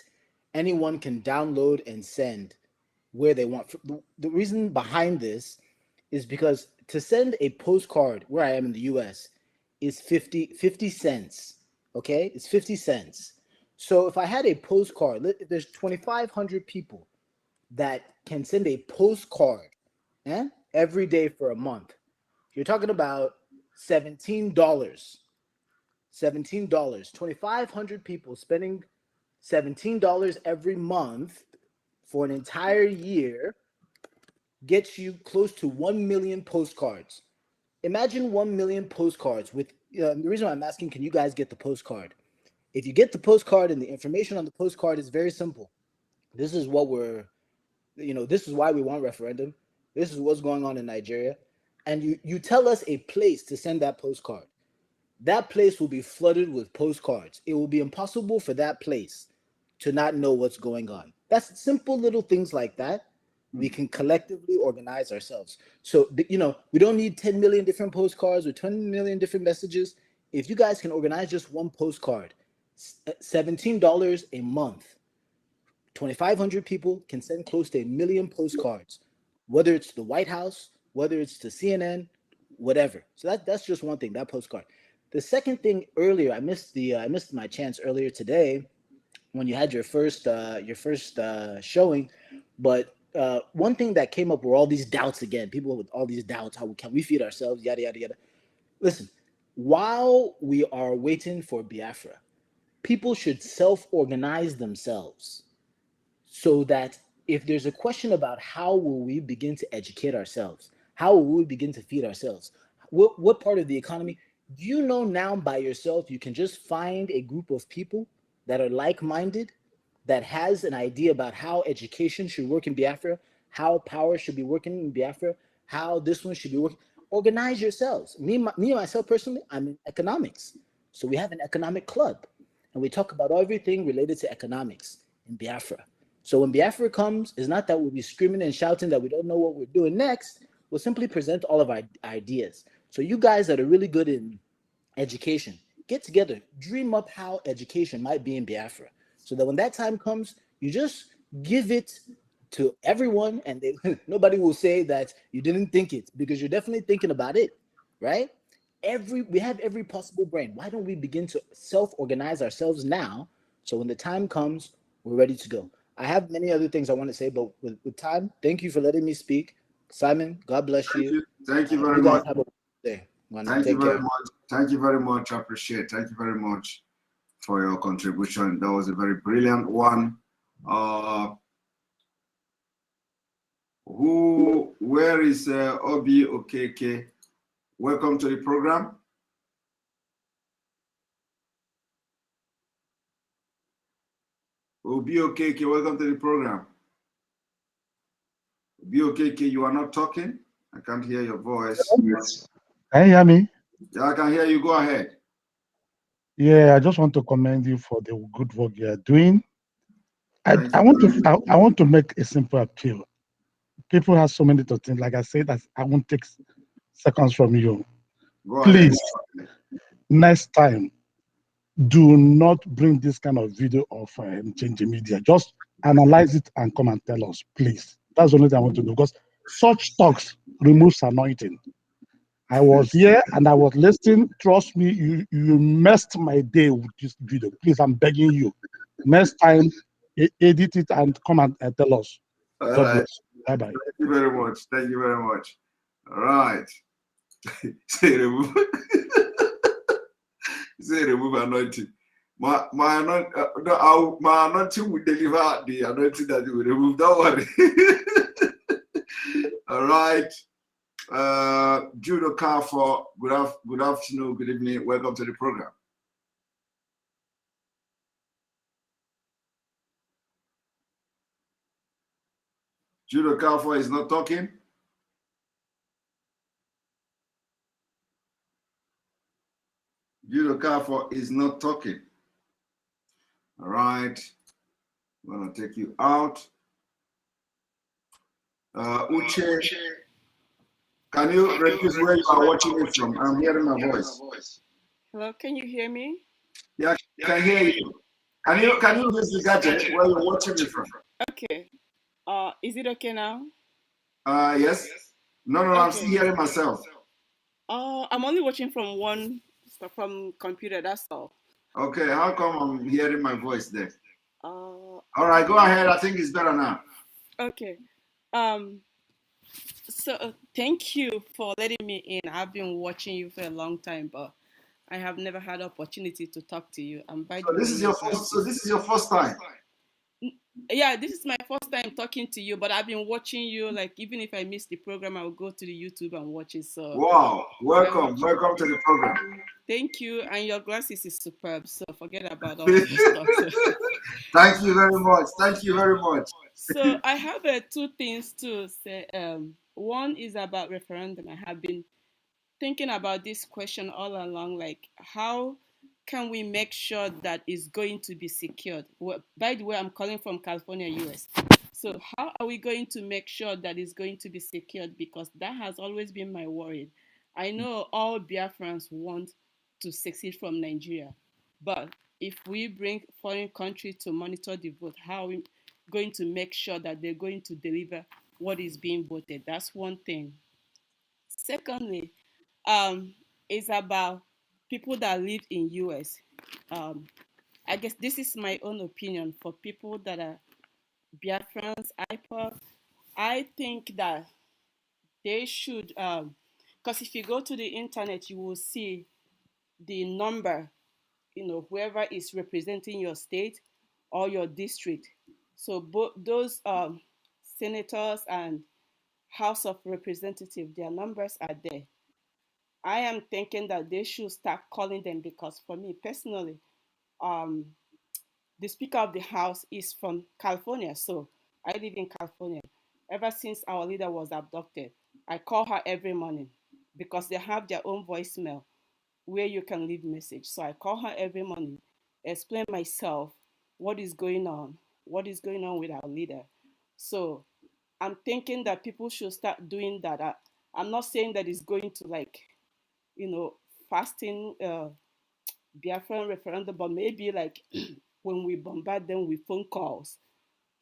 anyone can download and send where they want? The reason behind this is because to send a postcard where I am in the US is 50 cents. Okay, it's 50 cents. So if I had a postcard, there's 2,500 people that can send a postcard every day for a month. You're talking about $17. $17. 2,500 people spending $17 every month for an entire year gets you close to 1 million postcards. Imagine 1 million postcards with the reason why I'm asking, can you guys get the postcard? If you get the postcard and the information on the postcard is very simple. This is what this is why we want referendum. This is what's going on in Nigeria. And you tell us a place to send that postcard. That place will be flooded with postcards. It will be impossible for that place to not know what's going on. That's simple little things like that. We can collectively organize ourselves. So, we don't need 10 million different postcards or 20 million different messages. If you guys can organize just one postcard, $17 a month, 2,500 people can send close to 1 million postcards, whether it's to the White House, whether it's to CNN, whatever. So that's just one thing, that postcard. The second thing, earlier, I missed my chance earlier today when you had your first showing, but one thing that came up were all these doubts again. People with all these doubts: how can we feed ourselves? Yada yada yada. Listen, while we are waiting for Biafra, people should self-organize themselves so that if there's a question about how will we begin to educate ourselves, how will we begin to feed ourselves, what part of the economy, do you know now by yourself you can just find a group of people that are like-minded, that has an idea about how education should work in Biafra, how power should be working in Biafra, how this one should be working. Organize yourselves. Me myself personally, I'm in economics. So we have an economic club and we talk about everything related to economics in Biafra. So when Biafra comes, it's not that we'll be screaming and shouting that we don't know what we're doing next. We'll simply present all of our ideas. So you guys that are really good in education, get together, dream up how education might be in Biafra. So that when that time comes, you just give it to everyone and nobody will say that you didn't think it, because you're definitely thinking about it, right? We have every possible brain. Why don't we begin to self-organize ourselves now, so when the time comes, we're ready to go? I have many other things I want to say, but with time, thank you for letting me speak. Simon, God bless you. Thank you very much. Have a good day. Thank you very much. Thank you very much. I appreciate it. Thank you very much for your contribution. That was a very brilliant one. Where is Obi Okeke? Welcome to the program. Obi Okeke, welcome to the program. Obi Okeke, you are not talking. I can't hear your voice. Can you hear me? Yeah, I can hear you. Go ahead. Yeah, I just want to commend you for the good work you are doing. I want to make a simple appeal. People have so many to think. Like I said, I won't take seconds from you. Please, next time, do not bring this kind of video of changing media. Just analyze it and come and tell us, please. That's the only thing I want to do, because such talks removes anointing. I was here and I was listening. Trust me, you messed my day with this video. Please, I'm begging you. Next time, edit it and come and tell us. All God right. bless. Bye-bye. Thank you very much. Thank you very much. All right. Say remove. Say remove anointing. My anointing will deliver the anointing that you will remove. Don't worry. All right. Judo Carfor, good afternoon, good evening. Welcome to the program. Judo Carfor is not talking. Judo Carfor is not talking. All right. I'm going to take you out. Uche, can you repeat where you are watching it from? I'm hearing my voice. Hello, can you hear me? Yeah, I can hear you. Can you use the gadget where you're watching it from? Okay. Is it okay now? Yes. No, okay. I'm still hearing myself. I'm only watching from computer, that's all. Okay, how come I'm hearing my voice there? All right, go ahead. I think it's better now. Okay. So thank you for letting me in. I've been watching you for a long time, but I have never had opportunity to talk to you. So this is your first time. Yeah, this is my first time talking to you, but I've been watching you. Like, even if I miss the program, I'll go to the YouTube and watch it. So, Wow, I'm, welcome to the program. thank you. And your glasses is superb. So forget about all of the stuff. Thank you very much. Thank you very much. So I have two things to say. One is about referendum. I have been thinking about this question all along, like how can we make sure that it's going to be secured? Well, by the way, I'm calling from California, US. So how are we going to make sure that it's going to be secured? Because that has always been my worry. I know all Biafrans want to succeed from Nigeria, but if we bring foreign countries to monitor the vote, how are we going to make sure that they're going to deliver what is being voted? That's one thing. Secondly, is about people that live in US. I guess this is my own opinion. For people that are Biafrans, IPOB, I think that they should, because if you go to the internet, you will see the number, whoever is representing your state or your district. So both those senators and House of Representatives, their numbers are there. I am thinking that they should start calling them, because for me personally, um, the Speaker of the House is from California. So I live in California. Ever since our leader was abducted, I call her every morning because they have their own voicemail where you can leave message. So I call her every morning, explain myself, what is going on with our leader. So I'm thinking that people should start doing that. I'm not saying that it's going to, like, fasting Biafran referendum, but maybe like when we bombard them with phone calls,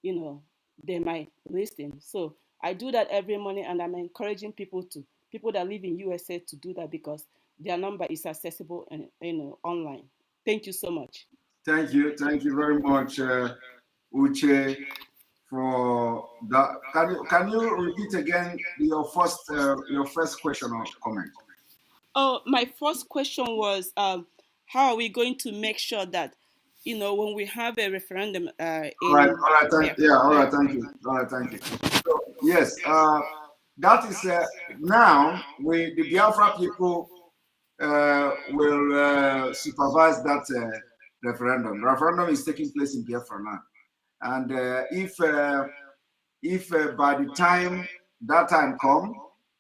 you know, they might listen. So I do that every morning, and I'm encouraging people that live in USA to do that, because their number is accessible and online. Thank you so much. Thank you very much, Uche, for that. Can you repeat again your first question or comment? Oh, my first question was, how are we going to make sure that, when we have a referendum All right, Biafra? all right, thank you. All right, thank you. So, yes, that is now the Biafra people will supervise that referendum. The referendum is taking place in Biafra now, and if by the time that time come,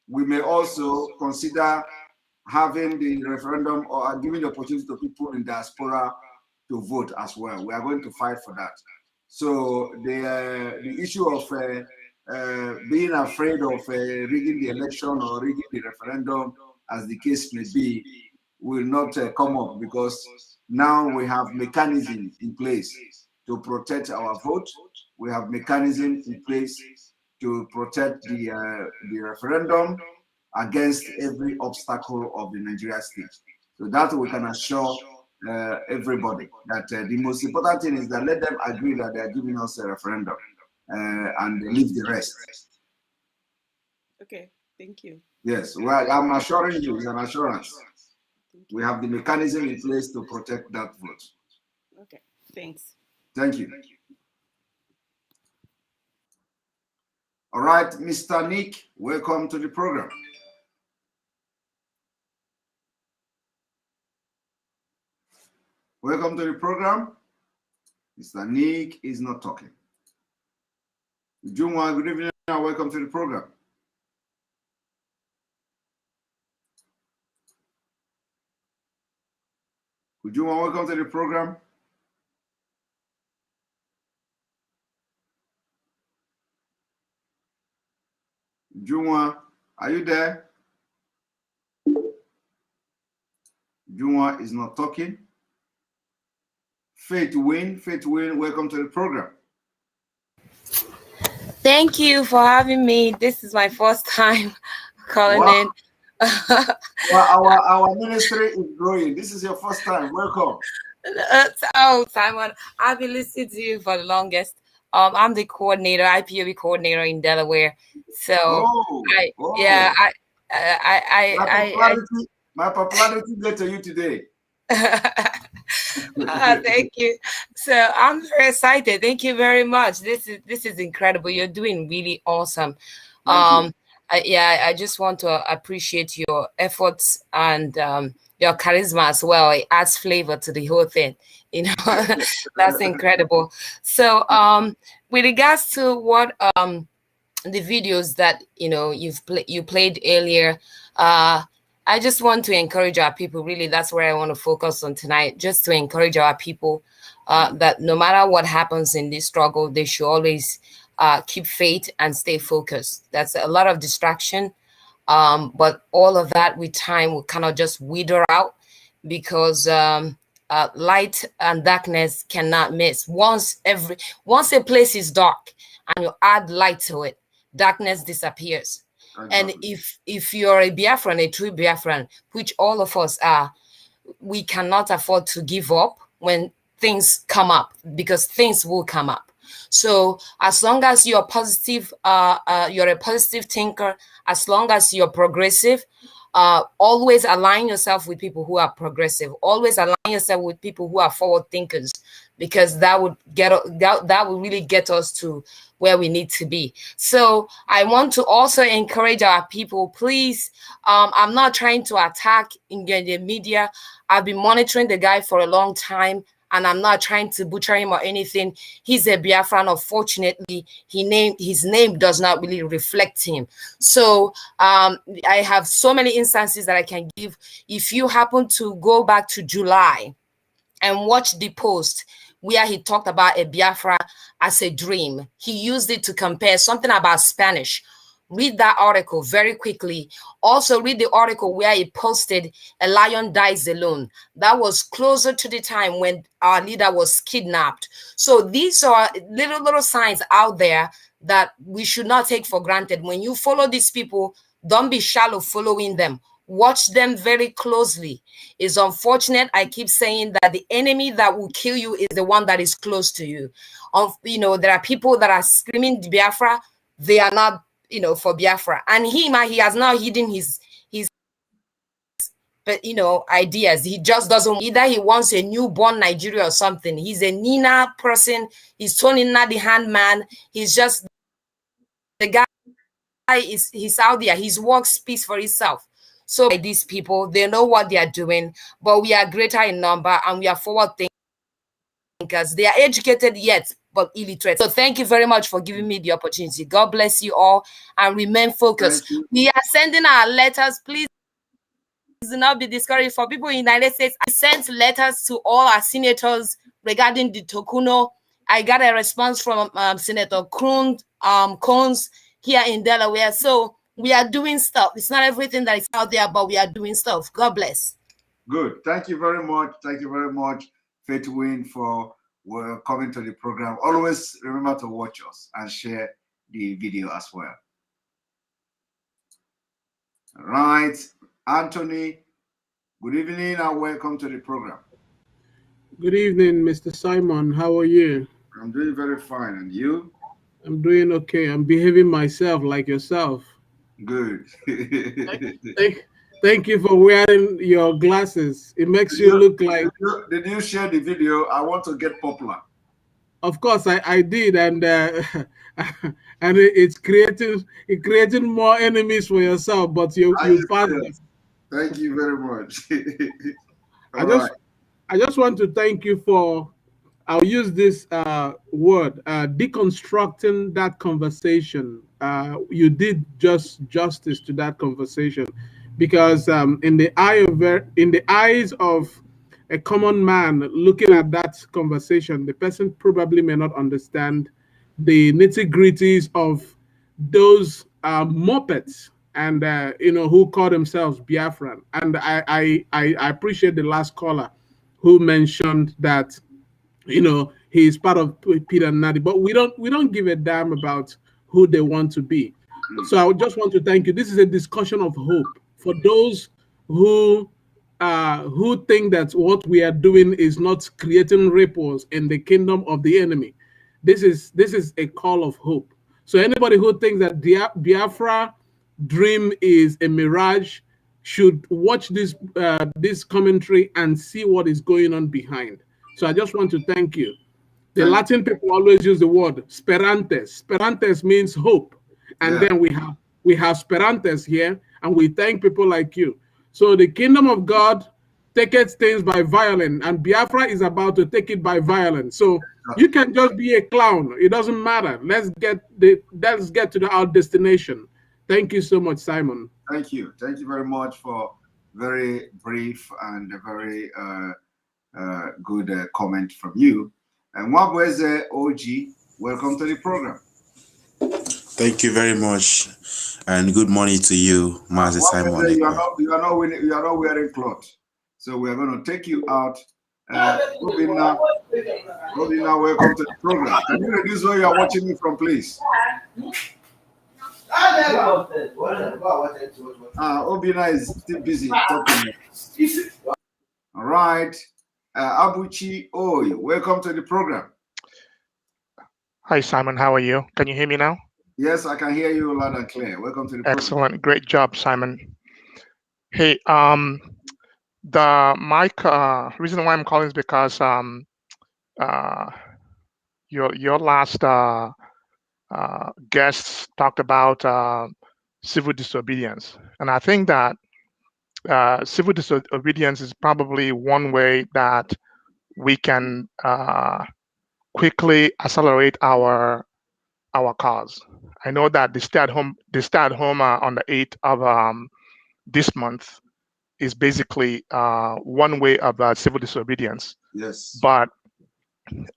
we may also consider having the referendum or giving the opportunity to people in diaspora to vote as well. We are going to fight for that. So the issue of being afraid of rigging the election or rigging the referendum, as the case may be, will not come up, because now we have mechanisms in place to protect our vote. We have mechanisms in place to protect the referendum against every obstacle of the Nigeria state. So that we can assure everybody that the most important thing is that let them agree that they are giving us a referendum and leave the rest. Okay, thank you. Yes, well, I'm assuring you, it's an assurance. We have the mechanism in place to protect that vote. Okay, thanks. Thank you. All right, Mr. Nick, welcome to the program. Welcome to the program. Mr. Nick is not talking. Jumwa, good evening and welcome to the program. Jumwa, welcome to the program. Jumwa, are you there? Jumwa is not talking. Faith Win, welcome to the program. Thank you for having me. This is my first time calling in. Well, our ministry is growing. This is your first time. Welcome. Oh, Simon, I've been listening to you for the longest. I'm the coordinator, IPOB coordinator in Delaware. So, My popularity get to you today. Thank you. So I'm very excited. Thank you very much. This is incredible. You're doing really awesome. I just want to appreciate your efforts and your charisma as well. It adds flavor to the whole thing. You know, that's incredible. So with regards to what the videos that you played earlier, I just want to encourage our people. Really, that's where I want to focus on tonight, just to encourage our people that no matter what happens in this struggle, they should always keep faith and stay focused. That's a lot of distraction, but all of that with time will kind of just wither out, because light and darkness cannot miss. Once a place is dark and you add light to it, darkness disappears. And if you're a Biafran, a true Biafran, which all of us are, we cannot afford to give up when things come up, because things will come up. So as long as you're positive, you're a positive thinker, as long as you're progressive, always align yourself with people who are progressive. Always align yourself with people who are forward thinkers, because that would really get us to where we need to be. So I want to also encourage our people, please. I'm not trying to attack in the media. I've been monitoring the guy for a long time, and I'm not trying to butcher him or anything. He's a Biafran. Unfortunately, his name does not really reflect him. So I have so many instances that I can give. If you happen to go back to July and watch the post where he talked about a Biafra as a dream, he used it to compare something about Spanish. Read that article very quickly. Also read the article where he posted "A lion dies alone." That was closer to the time when our leader was kidnapped. So these are little signs out there that we should not take for granted. When you follow these people, don't be shallow following them. Watch them very closely. It's unfortunate. I keep saying that the enemy that will kill you is the one that is close to you. There are people that are screaming Biafra. They are not, for Biafra. And he has now hidden his ideas. He just doesn't, either he wants a newborn Nigeria or something. He's a Nina person. He's Tony Nina the handman. He's just, the guy he's out there. His work speaks for itself. So these people, they know what they are doing, but we are greater in number and we are forward thinkers. They are educated yet, but illiterate. So thank you very much for giving me the opportunity. God bless you all and remain focused. We are sending our letters. Please do not be discouraged. For people in the United States, I sent letters to all our senators regarding the Tokuno. I got a response from Senator Coons here in Delaware. So we are doing stuff. It's not everything that is out there, but we are doing stuff. God bless. Good. Thank you very much. Thank you very much, Faith Win, for coming to the program. Always remember to watch us and share the video as well. All right. Anthony, good evening and welcome to the program. Good evening, Mr. Simon. How are you? I'm doing very fine. And you? I'm doing okay. I'm behaving myself like yourself. Good. Thank you for wearing your glasses. It makes you look like... Did you share the video? I want to get popular. Of course, I did, and and it's creating more enemies for yourself. But you passed it. Thank you very much. I just want to thank you for... I'll use this word, deconstructing that conversation. You did justice to that conversation, because in the eyes of a common man looking at that conversation, the person probably may not understand the nitty-gritties of those Muppets and who call themselves Biafran. And I appreciate the last caller who mentioned that he's part of Peter Nadi, but we don't give a damn about who they want to be. So I would just want to thank you. This is a discussion of hope for those who think that what we are doing is not creating ripples in the kingdom of the enemy. This is a call of hope. So anybody who thinks that Biafra dream is a mirage should watch this commentary and see what is going on behind. So I just want to thank you. The Latin people always use the word sperantes. Sperantes means hope, and then we have sperantes here, and we thank people like you. So the kingdom of God taketh things by violence, and Biafra is about to take it by violence. So you can just be a clown; it doesn't matter. Let's get to our destination. Thank you so much, Simon. Thank you very much for very brief and a very good comment from you. And Mwabweze OG, welcome to the program. Thank you very much, and good morning to you, Master Simon. You are not wearing cloth, so we are going to take you out. Obina, welcome to the program. Can you reduce where you are watching me from, please? Obina is still busy talking. All right. Abuchi Oy, welcome to the program. Hi, Simon. How are you? Can you hear me now? Yes, I can hear you loud and clear. Welcome to the program. Excellent. Great job, Simon. Hey, the mic, reason why I'm calling is because your last guests talked about civil disobedience. And I think that civil disobedience is probably one way that we can quickly accelerate our cause. I know that the stay at home on the 8th of this month is basically one way of civil disobedience. Yes. But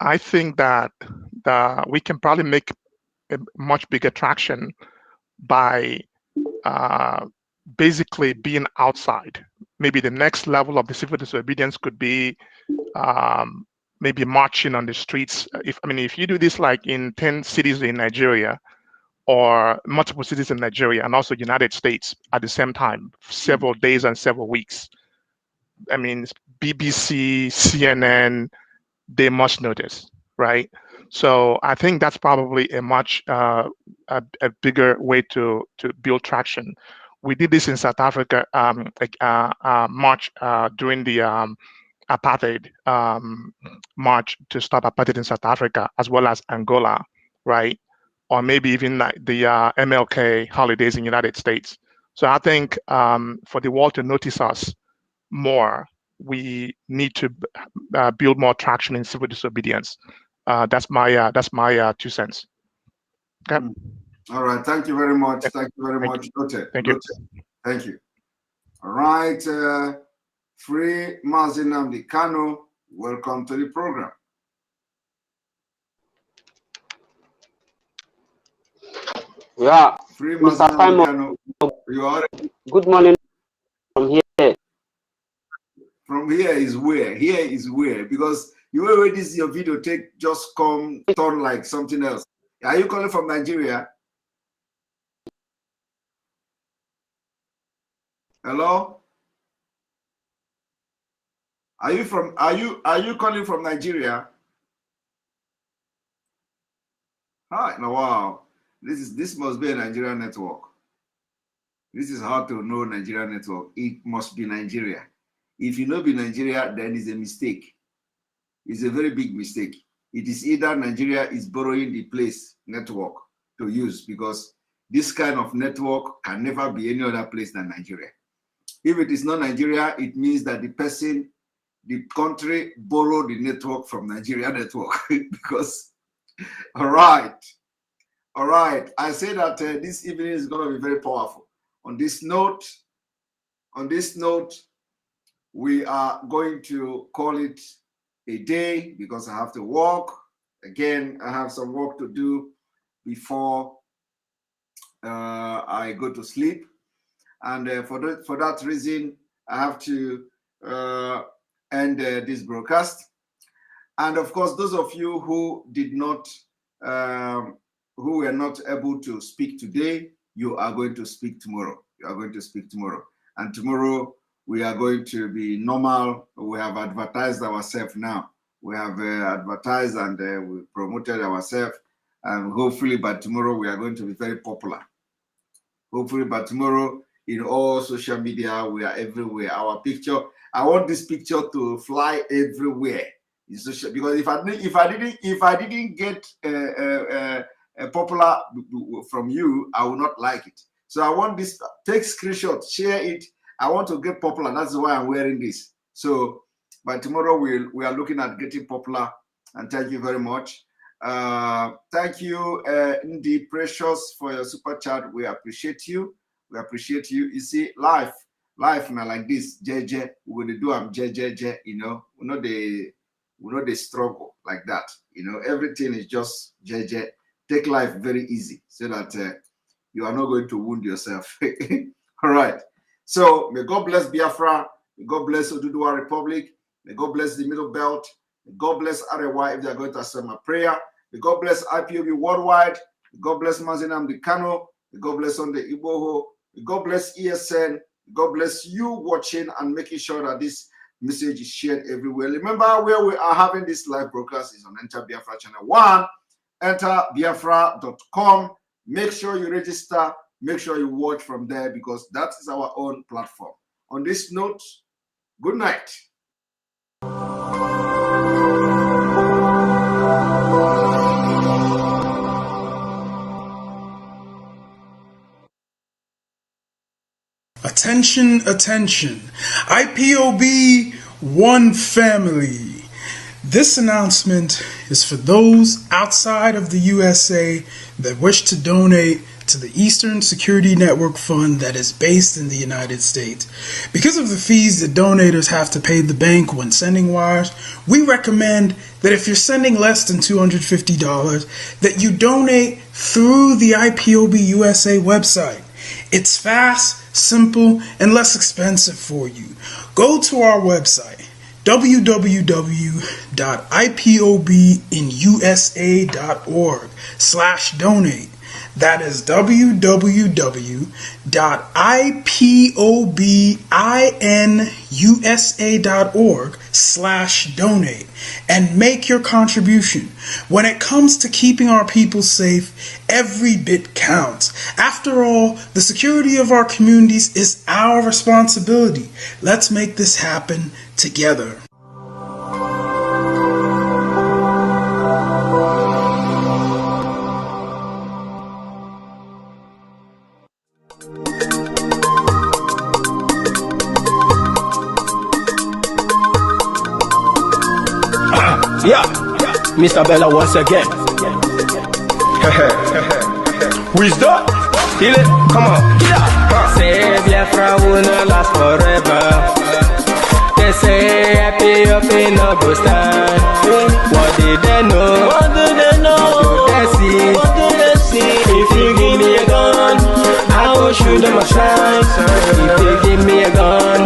I think that we can probably make a much bigger traction by basically being outside. Maybe the next level of the civil disobedience could be maybe marching on the streets. If you do this like in 10 cities in Nigeria, or multiple cities in Nigeria and also United States at the same time, several days and several weeks. I mean, BBC, CNN, they must notice, right? So I think that's probably a much a bigger way to build traction. We did this in South Africa, march during the apartheid march to stop apartheid in South Africa, as well as Angola, right? Or maybe even like the MLK holidays in the United States. So I think for the world to notice us more, we need to build more traction in civil disobedience. That's my 2 cents. Okay. All right. Thank you very much. Thank you very much. Noted. Thank you. Thank you. All right. Free Mazinamdi Kano, welcome to the program. Yeah, Free Mr. Simon, you are. Good morning from here. From here is where? Here is where? Because you already this your video take just come turn like something else. Are you calling from Nigeria? Hello? Are you calling from Nigeria? Hi, no, wow. This must be a Nigerian network. This is how to know Nigerian network. It must be Nigeria. If you know be Nigeria, then it's a mistake. It's a very big mistake. It is either Nigeria is borrowing the place network to use, because this kind of network can never be any other place than Nigeria. If it is not Nigeria, it means that the country borrowed the network from Nigeria network. Because, all right. I say that this evening is going to be very powerful. On this note, we are going to call it a day because I have to work. Again, I have some work to do before I go to sleep. And for that reason, I have to end this broadcast. And of course, those of you who did not, who were not able to speak today, you are going to speak tomorrow. You are going to speak tomorrow. And tomorrow, we are going to be normal. We have advertised ourselves now. We have advertised and we promoted ourselves. And hopefully by tomorrow, we are going to be very popular. Hopefully by tomorrow, in all social media. We are everywhere. Our picture, I want this picture to fly everywhere in social, because if I didn't get popular from you, I will not like it. So I want this. Take screenshot, share it. I want to get popular. That's why I'm wearing this. So by tomorrow we are looking at getting popular. And thank you very much. Thank you, Ndi Precious, for your super chat. We appreciate you. We appreciate you. You see, life now like this. JJ, we will do JJ. You know, we know the struggle like that. You know, everything is just JJ. Take life very easy so that you are not going to wound yourself. All right. So may God bless Biafra. May God bless Oduduwa Republic. May God bless the Middle Belt. May God bless Arewa if they are going to accept my prayer. May God bless IPOB worldwide. May God bless Mazinam Kano. May God bless on the Iboho. May God bless ESN. May God bless you watching and making sure that this message is shared everywhere. Remember where we are having this live broadcast is on Enter Biafra Channel 1. enterbiafra.com. Make sure you register. Make sure you watch from there because that is our own platform. On this note, good night. Attention, attention. IPOB One Family. This announcement is for those outside of the USA that wish to donate to the Eastern Security Network Fund that is based in the United States. Because of the fees that donators have to pay the bank when sending wires, we recommend that if you're sending less than $250, that you donate through the IPOB USA website. It's fast, simple, and less expensive for you. Go to our website, www.ipobinusa.org/donate. That is www.ipobinusa.org/donate and make your contribution. When it comes to keeping our people safe, every bit counts. After all, the security of our communities is our responsibility. Let's make this happen together. Yeah, Mr. Bella once again. Wisdom, feel it, come on. Yeah. Say Biafra will not last forever. They say happy up in no go stand. What did they know? What do they know? What do they see? What do they see? If you give me a gun, I will shoot them aside. If you give me a gun, I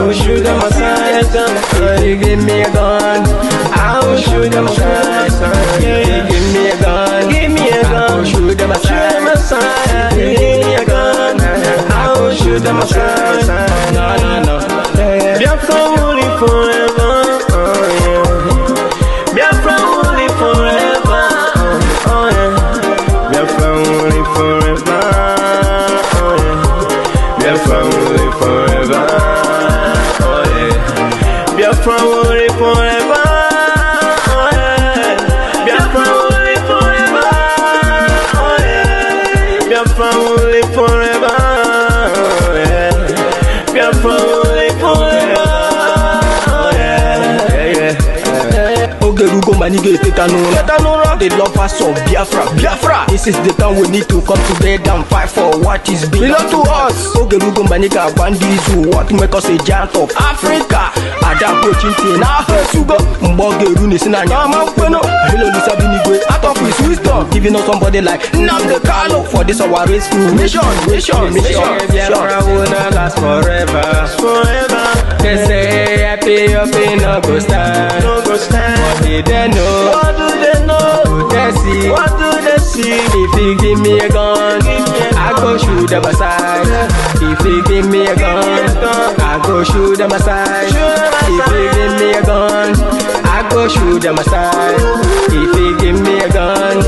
will shoot them aside. If you give me a gun, I will shoot them aside. If you give me a gun, I will shoot them aside. If you give me a gun, I will shoot them aside. No. Biafra will live forever. Biafra will live forever. Biafra will live forever. Biafra will live forever. Biafra will live forever. Biafra will live forever. Biafra will live forever. Biafra will live forever. Ogerugo manige tetanura. The lovers of Biafra. This is the time we need to come together and fight for what is belong to us. Ogerugo maniga bandizu. What make us a giant of Africa? Adapro chinti na sugo. Mbogeru ni sina nyama kweno. Hello Lisa Binigwe. Out of his wisdom, giving us somebody like Nnamdi Kanu for this our race mission. Biafra will not last forever. They say happy up in no go stand. What did they know? What do they know? What do they see? If you give me a gun, I go shoot them aside. If you give me a gun, I go shoot them aside. If you give me a gun, I go shoot them aside. If you give me a gun,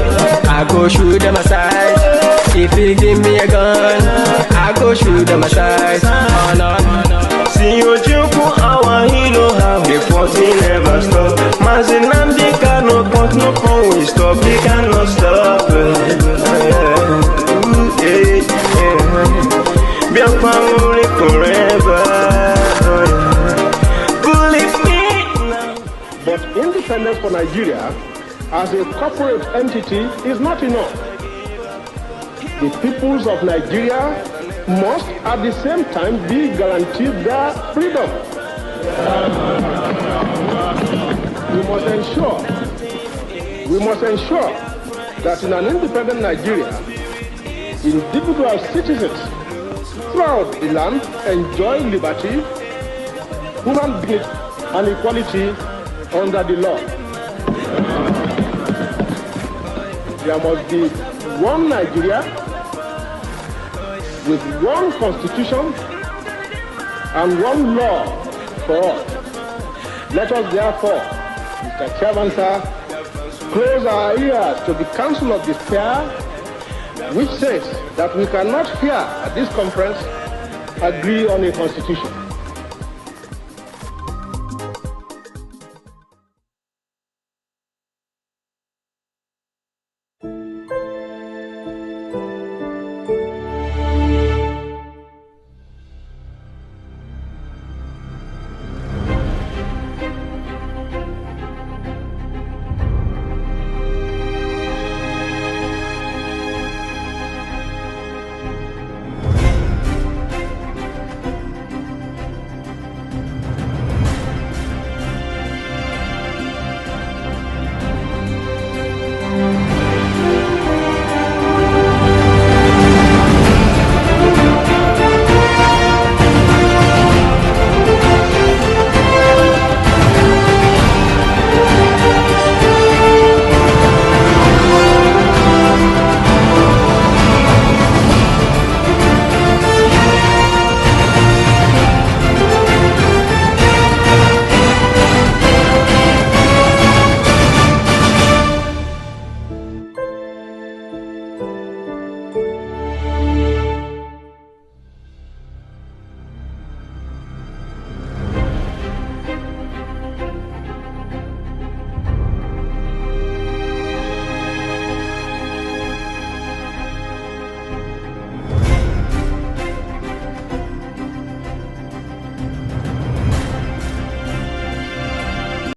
I go shoot them aside. If you give me a gun, I go shoot put them aside. Oh, no. See you joke, our hero have the 14 never stop. Mazinamdi cannot put no phone we stop, he cannot stop. Be a family forever. Believe me now. But independence for Nigeria as a corporate entity is not enough. The peoples of Nigeria must at the same time be guaranteed their freedom. We must ensure that in an independent Nigeria, individual citizens throughout the land enjoy liberty, human dignity, and equality under the law. There must be one Nigeria with one constitution and one law for all. Let us therefore, Mr. Chairman, sir, close our ears to the counsel of despair, which says that we cannot here at this conference agree on a constitution.